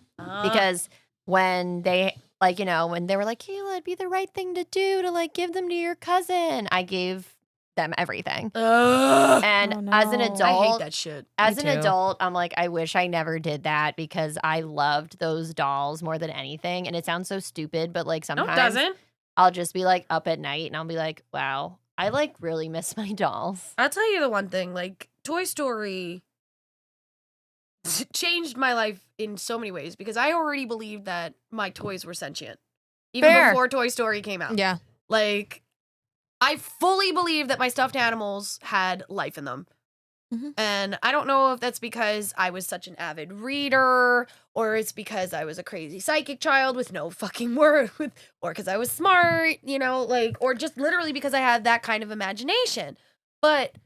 S3: because when they like, when they were like, Kayla, it'd be the right thing to do to like give them to your cousin, I gave them everything. And
S2: Oh,
S3: as an
S2: no.
S3: adult,
S4: I hate that shit.
S3: as
S2: Me
S3: an
S2: too.
S3: adult, I'm like, I wish I never did that because I loved those dolls more than anything. And it sounds so stupid, but like
S4: No,
S3: sometimes
S4: it doesn't.
S3: I'll just be like up at night and I'll be like, wow, I like really miss my dolls.
S4: I'll tell you the one thing, like Toy Story changed my life in so many ways because I already believed that my toys were sentient. Even
S3: Fair.
S4: before Toy Story came out.
S2: Yeah.
S4: Like, I fully believe that my stuffed animals had life in them.
S2: Mhm.
S4: And I don't know if that's because I was such an avid reader, or it's because I was a crazy psychic child with no fucking word, or because I was smart, or just literally because I had that kind of imagination. But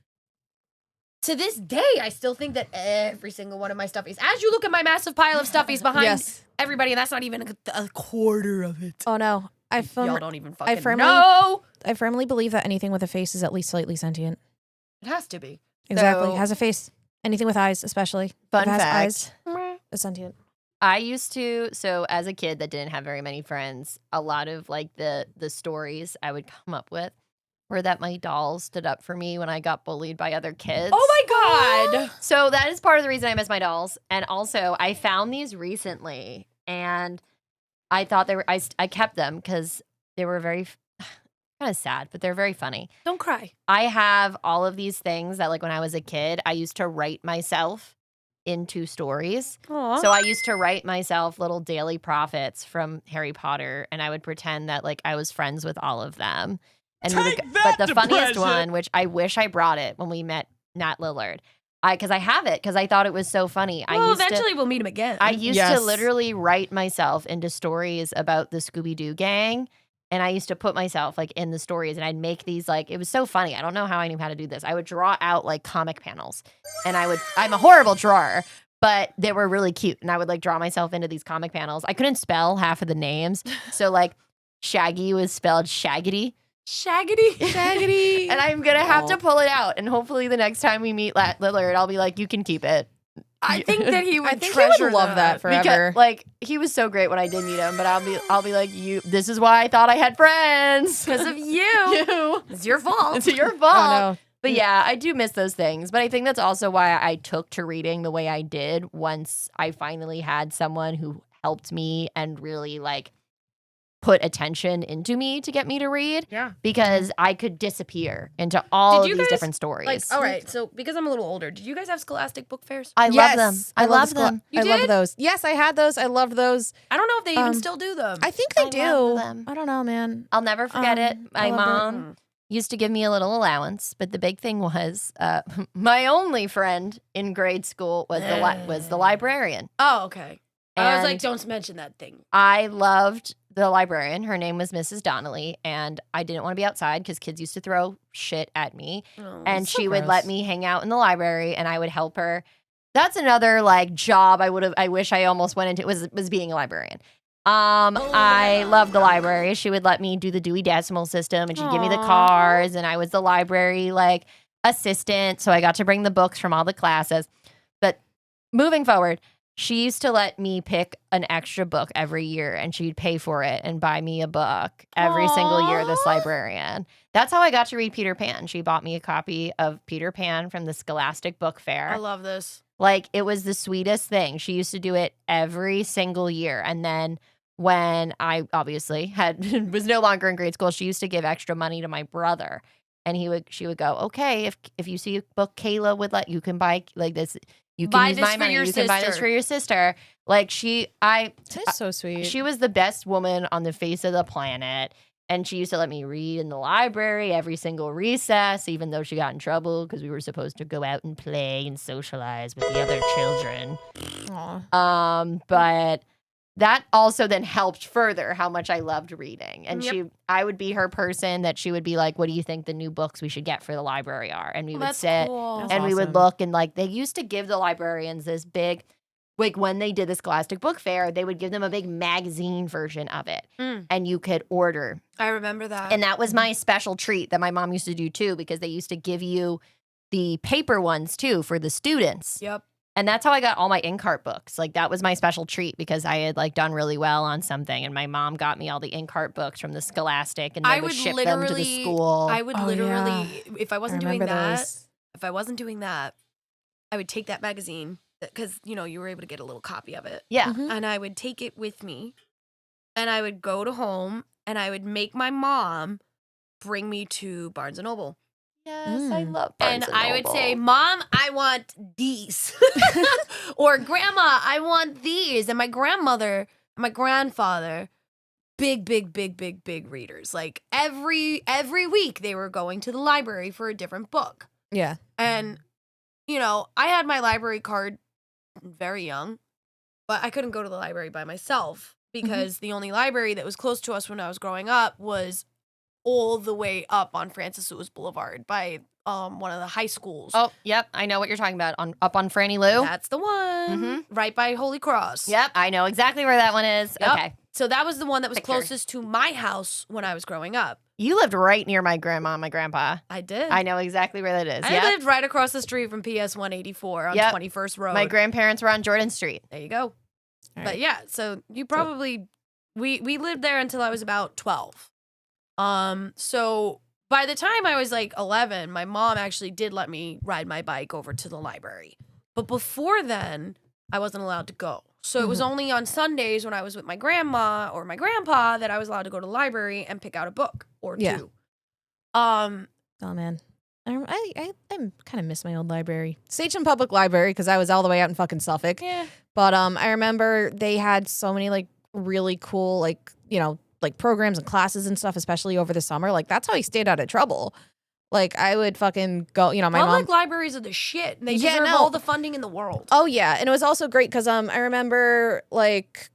S4: to this day, I still think that every single one of my stuffies, as you look at my massive pile of stuffies behind
S2: Yes.
S4: everybody, and that's not even a quarter of it.
S2: Oh no.
S4: Y'all don't even fucking
S2: firmly-
S4: know.
S2: I firmly believe that anything with a face is at least slightly sentient.
S4: It has to be.
S2: Exactly.
S3: So-
S2: Has a face. Anything with eyes, especially.
S3: Fun
S2: If it has
S3: fact.
S2: eyes, is sentient.
S3: I used to, so as a kid that didn't have very many friends, a lot of like the stories I would come up with were that my dolls stood up for me when I got bullied by other kids.
S4: Oh my god.
S3: So that is part of the reason I miss my dolls. And also, I found these recently, and I thought they were. I kept them because they were very kind of sad, but they're very funny.
S4: Don't cry.
S3: I have all of these things that, like, when I was a kid, I used to write myself into stories.
S4: Aww.
S3: So I used to write myself little daily prophets from Harry Potter, and I would pretend that like I was friends with all of them. And we would
S7: Take
S3: but
S7: that,
S3: the funniest
S7: depression!
S3: one, which I wish I brought it when we met Nat Lillard, because I have it because I thought it was so funny.
S4: Well, eventually we'll meet him again.
S3: I used to
S2: Yes.
S3: literally write myself into stories about the Scooby Doo gang. And I used to put myself like in the stories, and I'd make these like, it was so funny. I don't know how I knew how to do this. I would draw out like comic panels, and I'm a horrible drawer, but they were really cute. And I would like draw myself into these comic panels. I couldn't spell half of the names. So like Shaggy was spelled Shaggity.
S4: Shaggity.
S2: Shaggity.
S3: And I'm going to have to pull it out. And hopefully the next time we meet Lillard, I'll be like, you can keep it.
S4: I think that he would
S2: I think he
S4: treasure
S2: would love that forever.
S3: Because, like, he was so great when I did meet him, but I'll be like, this is why I thought I had friends.
S4: because of you.
S3: You.
S4: It's your fault.
S3: It's your fault.
S2: Oh no.
S3: But yeah, I do miss those things. But I think that's also why I took to reading the way I did once I finally had someone who helped me and really like put attention into me to get me to read.
S4: Yeah.
S3: Because I could disappear into all
S4: Did
S3: of
S4: you
S3: these
S4: guys,
S3: different stories.
S4: Like, all right. So because I'm a little older, did you guys have Scholastic book fairs?
S3: I love them. I love
S2: the
S3: them.
S4: You
S2: I love
S4: did?
S2: those. Yes, I had those. I loved those.
S4: I don't know if they even
S2: Um,
S4: still do them.
S2: I think they
S3: I
S2: do.
S3: love them.
S2: I don't know, man.
S3: I'll never forget it.
S2: I
S3: My
S2: love
S3: mom used to give me a little allowance, but the big thing was my only friend in grade school was the librarian.
S4: Oh, okay. I was like,
S3: And
S4: don't mention that thing.
S3: I loved the librarian. Her name was Mrs. Donnelly, and I didn't want to be outside because kids used to throw shit at me.
S4: Oh,
S3: And
S2: so
S3: she would
S2: gross.
S3: let me hang out in the library, and I would help her. That's another like job I wish I almost went into was being a librarian. I loved the library. She would let me do the Dewey Decimal System, and she'd give me the cards, and I was the library like assistant, so I got to bring the books from all the classes. But moving forward, she used to let me pick an extra book every year, and she'd pay for it and buy me a book every single year, this librarian. That's how I got to read Peter Pan. She bought me a copy of Peter Pan from the Scholastic Book Fair.
S4: I love this.
S3: Like, it was the sweetest thing. She used to do it every single year. And then when I obviously was no longer in grade school, she used to give extra money to my brother. And she would go, okay, if you see a book Kayla would let, you can buy like this. You can
S4: Buy
S3: use
S4: this
S3: my
S4: for
S3: money.
S4: your
S3: You can buy this
S4: sister.
S3: for your sister. Like
S2: That's so sweet.
S3: she was the best woman on the face of the planet. And she used to let me read in the library every single recess, even though she got in trouble because we were supposed to go out and play and socialize with the other children.
S2: Aw.
S3: But that also then helped further how much I loved reading. And I would be her person that she would be like, what do you think the new books we should get for the library are? And we would sit
S4: cool.
S2: That's
S3: and we would
S2: awesome.
S3: look, and like they used to give the librarians this big, like when they did the Scholastic Book Fair, they would give them a big magazine version of it, and you could order.
S4: I remember that.
S3: And that was my special treat that my mom used to do too, because they used to give you the paper ones too for the students.
S4: Yep.
S3: And that's how I got all my in-cart books. Like that was my special treat because I had like done really well on something, and my mom got me all the in-cart books from the Scholastic, and they
S4: I
S3: would
S4: would
S3: ship them to the school.
S4: I would
S2: Oh,
S4: literally, if I wasn't doing
S2: remember
S4: that,
S2: those.
S4: I would take that magazine because you were able to get a little copy of it,
S3: Yeah.
S2: Mhm.
S4: and I would take it with me, and I would go to home, and I would make my mom bring me to Barnes and Noble.
S3: Yes, I
S2: Mm.
S3: love
S4: And
S3: Barnes
S4: I would say,
S3: Noble.
S4: Mom, I want these. Or Grandma, I want these. And my grandmother and my grandfather, big readers. Like every week they were going to the library for a different book.
S2: Yeah.
S4: And, I had my library card very young, but I couldn't go to the library by myself because the only library that was close to us when I was growing up was all the way up on Francis Lewis Boulevard by one of the high schools.
S3: Oh, yep. I know what you're talking about. Up on Franny Lou.
S4: That's the one. Right by Holy Cross.
S3: Yep, I know exactly where that one is.
S4: Yep.
S3: Okay.
S4: So that was the one that was
S3: Picture.
S4: closest to my house when I was growing up.
S3: You lived right near my grandma and my grandpa.
S4: I did.
S3: I know exactly where that is.
S4: I
S3: Yep.
S4: lived right across the street from PS 184 on
S3: Yep.
S4: 21st Road.
S3: My grandparents were on Jordan Street.
S4: There you go.
S2: All
S4: But
S2: right.
S4: yeah, so you probably we lived there until I was about 12. So by the time I was like 11, my mom actually did let me ride my bike over to the library. But before then, I wasn't allowed to go. So it was only on Sundays when I was with my grandma or my grandpa that I was allowed to go to the library and pick out a book or
S2: Yeah.
S4: two.
S2: Oh man, I kind of miss my old library, Sachem Public Library, because I was all the way out in fucking Suffolk.
S4: Yeah.
S2: But I remember they had so many like really cool like programs and classes and stuff, especially over the summer. Like that's how I stayed out of trouble. Like I would fucking go. My
S4: Public
S2: mom.
S4: libraries are the shit. They
S2: Yeah,
S4: deserve
S2: no.
S4: all the funding in the world.
S2: Oh yeah, and it was also great because I remember like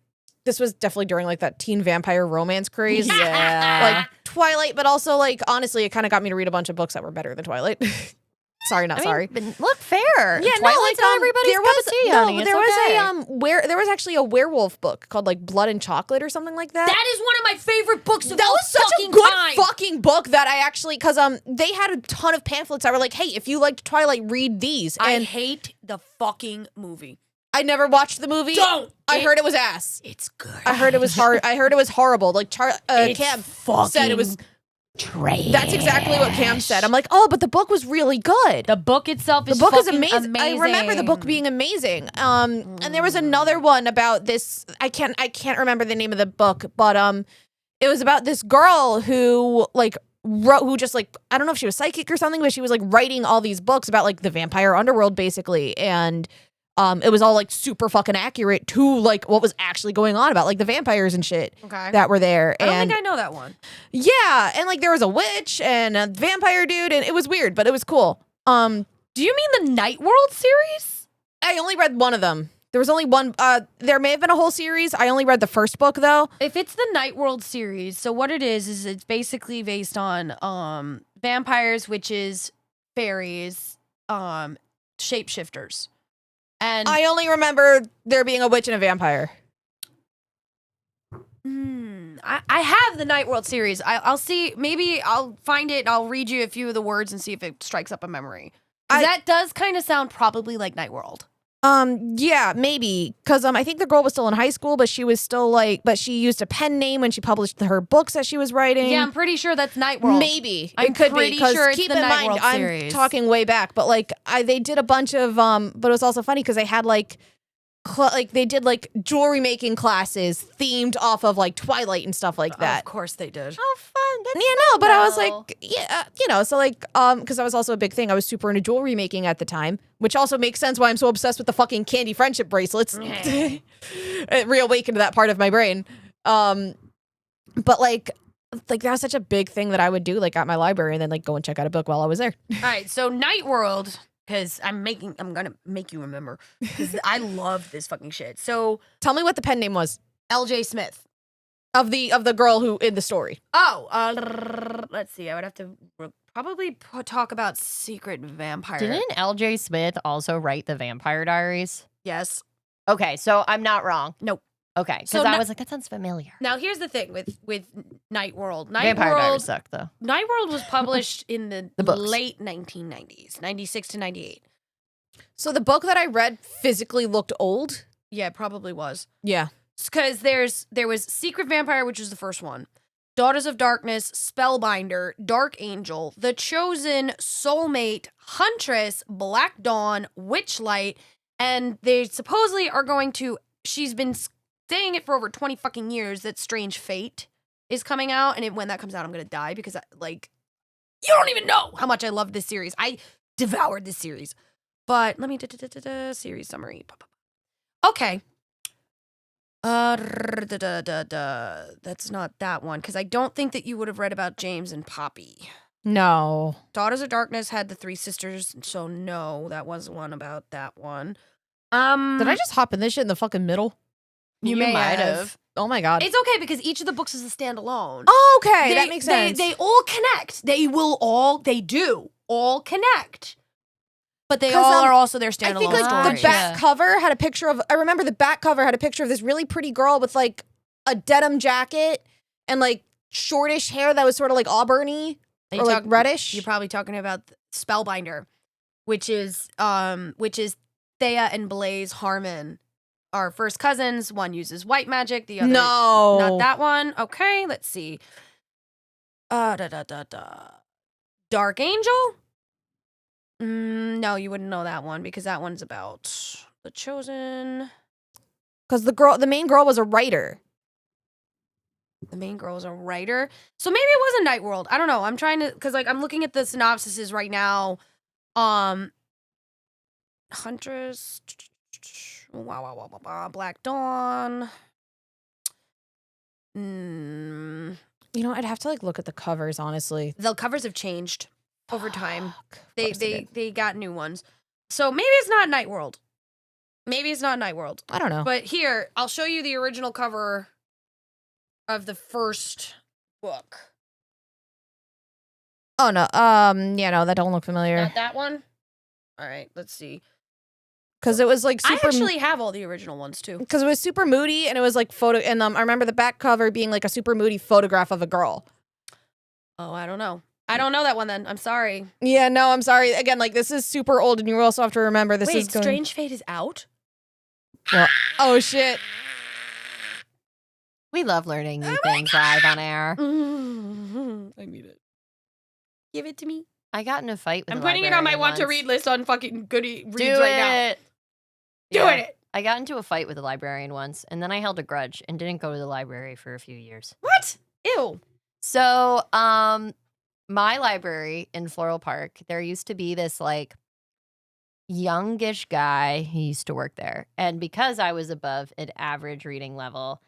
S2: this was definitely during like that teen vampire romance craze. Like Twilight, but also like honestly, it kind of got me to read a bunch of books that were better than Twilight. Sorry, not sorry.
S3: But look, fair.
S2: Yeah,
S3: Twilight's not everybody's
S2: there
S3: cup
S2: was
S3: of tea,
S2: no,
S3: honey.
S2: but
S3: It's
S2: there
S3: okay.
S2: was there was actually a werewolf book called like Blood and Chocolate or something like that.
S4: That is one of my favorite books of
S2: That
S4: all
S2: was such a
S4: fucking
S2: good
S4: time.
S2: fucking book that I actually because they had a ton of pamphlets that were like, hey, if you liked Twilight, read these.
S4: I
S2: And
S4: hate the fucking movie.
S2: I never watched the movie.
S4: Don't.
S2: I heard it was ass.
S4: It's good.
S2: I heard it was hard. I heard it was horrible. Like
S4: It's
S2: Cam
S4: fucking
S2: said it was.
S4: trash.
S2: That's exactly what Cam said. I'm like, oh, but the book was really good.
S3: The book itself
S2: The
S3: is
S2: book is
S3: fucking
S2: amazing. I remember the book being amazing. And there was another one about this. I can't remember the name of the book, but it was about this girl who like who just like I don't know if she was psychic or something, but she was like writing all these books about like the vampire underworld basically, and it was all like super fucking accurate to like what was actually going on about like the vampires and shit
S4: Okay.
S2: that were there.
S4: I don't
S2: And
S4: think I know that one.
S2: yeah, and like there was a witch and a vampire dude, and it was weird, but it was cool.
S4: Do you mean the Night World series?
S2: I only read one of them. There was only one. There may have been a whole series. I only read the first book though.
S4: If it's the Night World series, so what it is it's basically based on vampires, witches, fairies, shapeshifters. And
S2: I only remember there being a witch and a vampire.
S4: I have the Night World series. I'll see. Maybe I'll find it. I'll read you a few of the words and see if it strikes up a memory. That does kind of sound probably like Night World.
S2: Yeah, maybe. Because I think the girl was still in high school, but she was still but she used a pen name when she published her books that she was writing.
S4: Yeah, I'm pretty sure that's Night World.
S2: Maybe.
S4: I'm
S2: it could
S4: pretty
S2: be. Because
S4: sure it's
S2: keep
S4: the
S2: in
S4: Night
S2: mind,
S4: World
S2: I'm
S4: series.
S2: talking way back, but they did a bunch of, but it was also funny because they had they did jewelry making classes themed off of Twilight and stuff like that.
S4: Of course they did.
S3: Oh, fun. That's
S2: Yeah, no, but I was
S3: though.
S2: because that was also a big thing. I was super into jewelry making at the time, which also makes sense why I'm so obsessed with the fucking candy friendship bracelets. It reawakened that part of my brain. But that was such a big thing that I would do at my library and then go and check out a book while I was there.
S4: All right, so Night World, because I'm gonna make you remember, because I love this fucking shit. So
S2: Tell me what the pen name was
S4: L.J. Smith.
S2: of the girl who in the story.
S4: Oh, let's see. I would have to probably talk about Secret Vampire.
S3: Didn't L.J. Smith also write the Vampire Diaries?
S4: Yes.
S3: Okay, so I'm not wrong.
S4: Nope.
S3: Okay, because
S4: So
S3: I
S4: no-
S3: was like, that sounds familiar.
S4: Now here's the thing with Night World.
S3: Vampire Diaries suck, though.
S4: Night World was published in the
S3: books.
S4: late 1990s, 96 to 98.
S2: So the book that I read physically looked old.
S4: Yeah, it probably was.
S2: Yeah.
S4: Because there was Secret Vampire, which was the first one. Daughters of Darkness, Spellbinder, Dark Angel, The Chosen, Soulmate, Huntress, Black Dawn, Witchlight, and they supposedly are going to. She's been saying it for over 20 fucking years that Strange Fate is coming out, and when that comes out, I'm gonna die because you don't even know how much I love this series. I devoured this series, but let me series summary. Okay. That's not that one because I don't think that you would have read about James and Poppy.
S2: No.
S4: Daughters of Darkness had the three sisters, so no, that was one about that one.
S2: Did I just hop in this shit in the fucking middle?
S4: You might have.
S2: Oh my god.
S4: It's okay because each of the books is a standalone.
S2: Oh, okay, that makes sense.
S4: They all connect. They do all connect. But they all are also their standalone
S2: I think
S4: stories.
S2: the back cover had a picture of. I remember the back cover had a picture of this really pretty girl with a denim jacket and shortish hair that was sort of auburny or reddish.
S4: You're probably talking about Spellbinder, which is Thea and Blaze Harmon are first cousins. One uses white magic, the other not that one. Okay, let's see. Dark Angel? No, you wouldn't know that one because that one's about The Chosen.
S2: Because the main girl was a writer.
S4: The main girl is a writer. So maybe it was a Night World. I don't know. I'm trying to, because I'm looking at the synopsises right now. Huntress, Black Dawn.
S2: I'd have to look at the covers, honestly.
S4: The covers have changed over time.
S2: Fuck.
S4: They got new ones. So maybe it's not Night World. Maybe it's not Night World.
S2: I don't know.
S4: But here, I'll show you the original cover of the first book.
S2: Oh no. Yeah, no, that don't look familiar.
S4: Not that one? All right, let's see.
S2: Because it was super.
S4: I actually have all the original ones too.
S2: Because it was super moody and it was photo. And I remember the back cover being a super moody photograph of a girl.
S4: Oh, I don't know. I don't know that one then. I'm sorry.
S2: Yeah, no, I'm sorry. Again, this is super old, and you also have to remember this is going.
S4: Strange Fate is out?
S2: Well, oh shit.
S3: We love learning new things live on air.
S4: I need it. Give it to me.
S3: I got in a fight with
S4: I'm
S3: a
S4: putting it on my
S3: librarian
S4: want to
S3: once.
S4: read list on fucking Goody Reads
S3: Do
S4: right
S3: it.
S4: now. Doing it.
S3: I got into a fight with a librarian once, and then I held a grudge and didn't go to the library for a few years.
S4: What? Ew.
S3: So, my library in Floral Park, there used to be this youngish guy who used to work there. And because I was above an average reading level,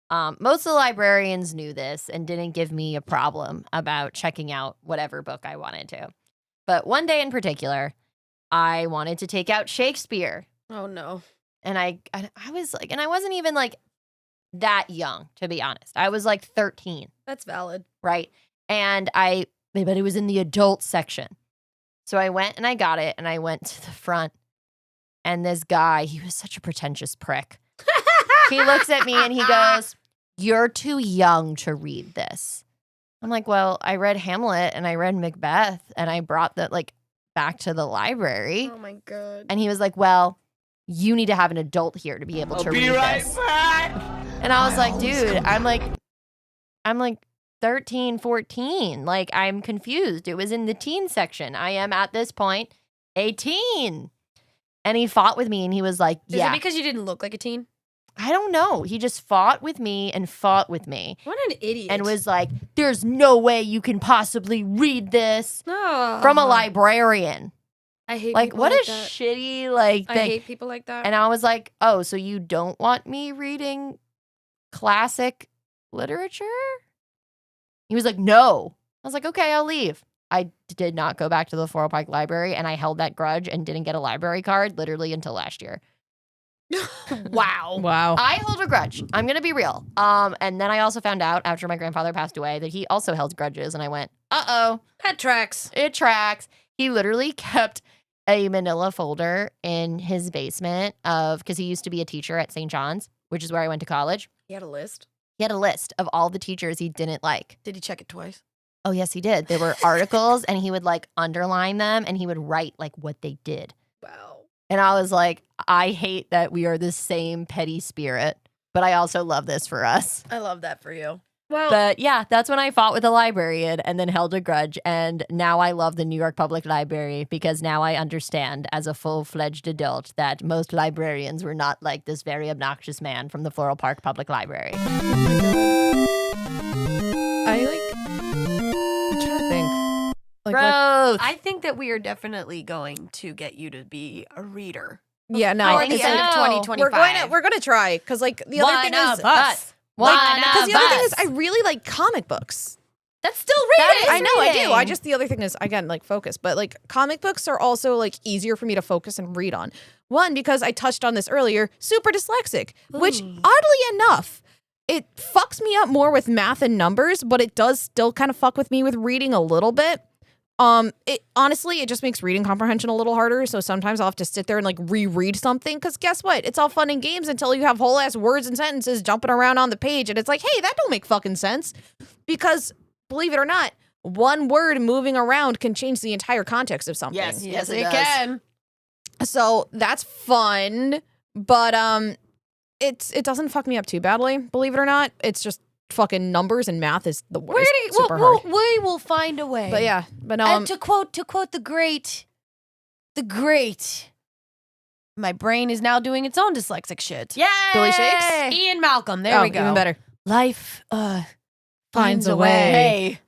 S3: most of the librarians knew this and didn't give me a problem about checking out whatever book I wanted to. But one day in particular, I wanted to take out Shakespeare.
S4: Oh no.
S3: And I was and I wasn't even that young, to be honest. I was 13.
S4: That's valid.
S3: Right. And but it was in the adult section. So I went and I got it and I went to the front. And this guy, he was such a pretentious prick. He looks at me and he goes, you're too young to read this. I'm like, well, I read Hamlet and I read Macbeth and I brought that like back to the library.
S4: Oh my god.
S3: And he was like, well, you need to have an adult here to be able to read this. And I was like, dude, I'm like 13, 14. Like, I'm confused. It was in the teen section. I am at this point a teen. And he fought with me and he was like,
S4: Is
S3: yeah.
S4: it because you didn't look like a teen?
S3: I don't know. He just fought with me and fought with me.
S4: What an idiot.
S3: And was like, there's no way you can possibly read this
S4: no.
S3: from a librarian.
S4: I hate
S3: Like,
S4: people
S3: what
S4: like
S3: a
S4: that.
S3: shitty, like,
S4: I
S3: thing.
S4: hate people like that.
S3: And I was like, oh, so you don't want me reading classic literature? He was like, no. I was like, okay, I'll leave. I did not go back to the Floral Park Library, and I held that grudge and didn't get a library card literally until last year.
S4: Wow.
S2: Wow.
S3: I hold a grudge. I'm going to be real. And then I also found out after my grandfather passed away that he also held grudges, and I went, uh-oh.
S4: That tracks.
S3: It tracks. He literally kept a manila folder in his basement because he used to be a teacher at St. John's, which is where I went to college.
S4: He had a list.
S3: He had a list of all the teachers he didn't like.
S4: Did he check it twice?
S3: Oh, yes, he did. There were articles and he would like underline them and he would write like what they did.
S4: Wow.
S3: And I was like, I hate that we are the same petty spirit, but I also love this for us.
S4: I love that for you. Well,
S3: But yeah, that's when I fought with a librarian and then held a grudge. And now I love the New York Public Library because now I understand as a full-fledged adult that most librarians were not like this very obnoxious man from the Floral Park Public Library.
S2: I'm trying to think.
S3: Growth.
S4: I think that we are definitely going to get you to be a reader.
S2: Yeah, no.
S4: Before the
S2: it's
S4: end of
S3: no.
S4: 2025.
S2: we're gonna try because like the other thing is
S3: One
S2: because
S3: of
S2: the other thing is
S3: us.
S2: I really like comic books.
S4: That's still
S3: That
S4: reading.
S3: is
S2: I know I do.
S3: reading.
S2: I just the other thing is again like focus, but like comic books are also like easier for me to focus and read on. One because I touched on this earlier, super dyslexic, which oddly enough, it fucks me up more with math and numbers, but it does still kind of fuck with me with reading a little bit. It honestly, it just makes reading comprehension a little harder. So sometimes I'll have to sit there and like reread something because guess what? It's all fun and games until you have whole ass words and sentences jumping around on the page, and it's like, hey, that don't make fucking sense. Because believe it or not, one word moving around can change the entire context of something.
S4: Yes,
S3: it
S4: it
S3: does.
S4: can.
S2: So that's fun, but it doesn't fuck me up too badly. Believe it or not, it's just fucking numbers and math is the worst. Super hard.
S4: We will find a way.
S2: But yeah, but
S4: And to quote the great, my brain is now doing its own dyslexic shit.
S3: Yay!
S2: Billy Shakes?
S4: Ian Malcolm. There we go.
S2: Even better.
S4: Life
S2: Finds a way.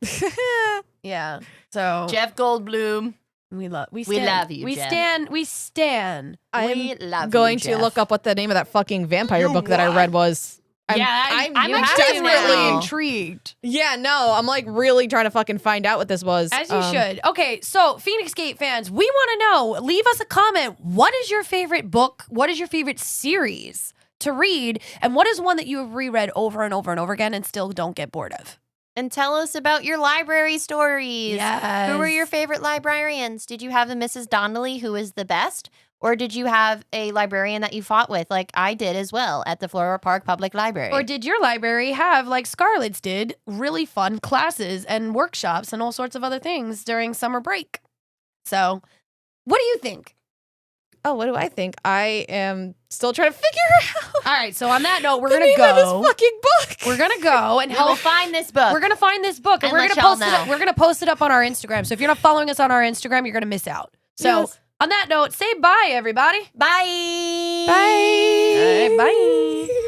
S4: Yeah. So
S3: Jeff Goldblum.
S4: we love
S3: We love you,
S4: We
S3: Jeff.
S4: stand. We stand.
S3: We love
S2: Going
S3: you,
S2: to
S3: Jeff.
S2: look up what the name of that fucking vampire book that I read was. I'm
S3: I'm
S4: I'm
S3: you
S4: actually
S3: have to
S4: really
S3: now.
S4: intrigued.
S2: Yeah, no, I'm like really trying to fucking find out what this was.
S4: As you should. Okay, so Phoenix Gate fans, we want to know. Leave us a comment. What is your favorite book? What is your favorite series to read? And what is one that you have reread over and over and over again and still don't get bored of?
S3: And tell us about your library stories.
S4: Yes.
S3: Who were your favorite librarians? Did you have the Mrs. Donnelly who was the best? Or did you have a librarian that you fought with, like I did as well at the Floral Park Public Library?
S4: Or did your library have, like Scarlett's did, really fun classes and workshops and all sorts of other things during summer break? So, what do you think?
S2: Oh, what do I think? I am still trying to figure out.
S4: All right, so on that note, we're
S2: the
S4: gonna
S2: name of
S4: go.
S2: this fucking book.
S4: We're gonna go and
S3: we will
S4: help.
S3: find this book.
S4: We're gonna find this book, and
S3: And
S4: we're
S3: let
S4: gonna
S3: y'all
S4: post it.
S3: know.
S4: We're gonna post it up on our Instagram. So if you're not following us on our Instagram, you're gonna miss out. So
S2: Yes.
S4: on that note, say bye, everybody.
S3: Bye.
S2: Bye.
S4: All right, bye.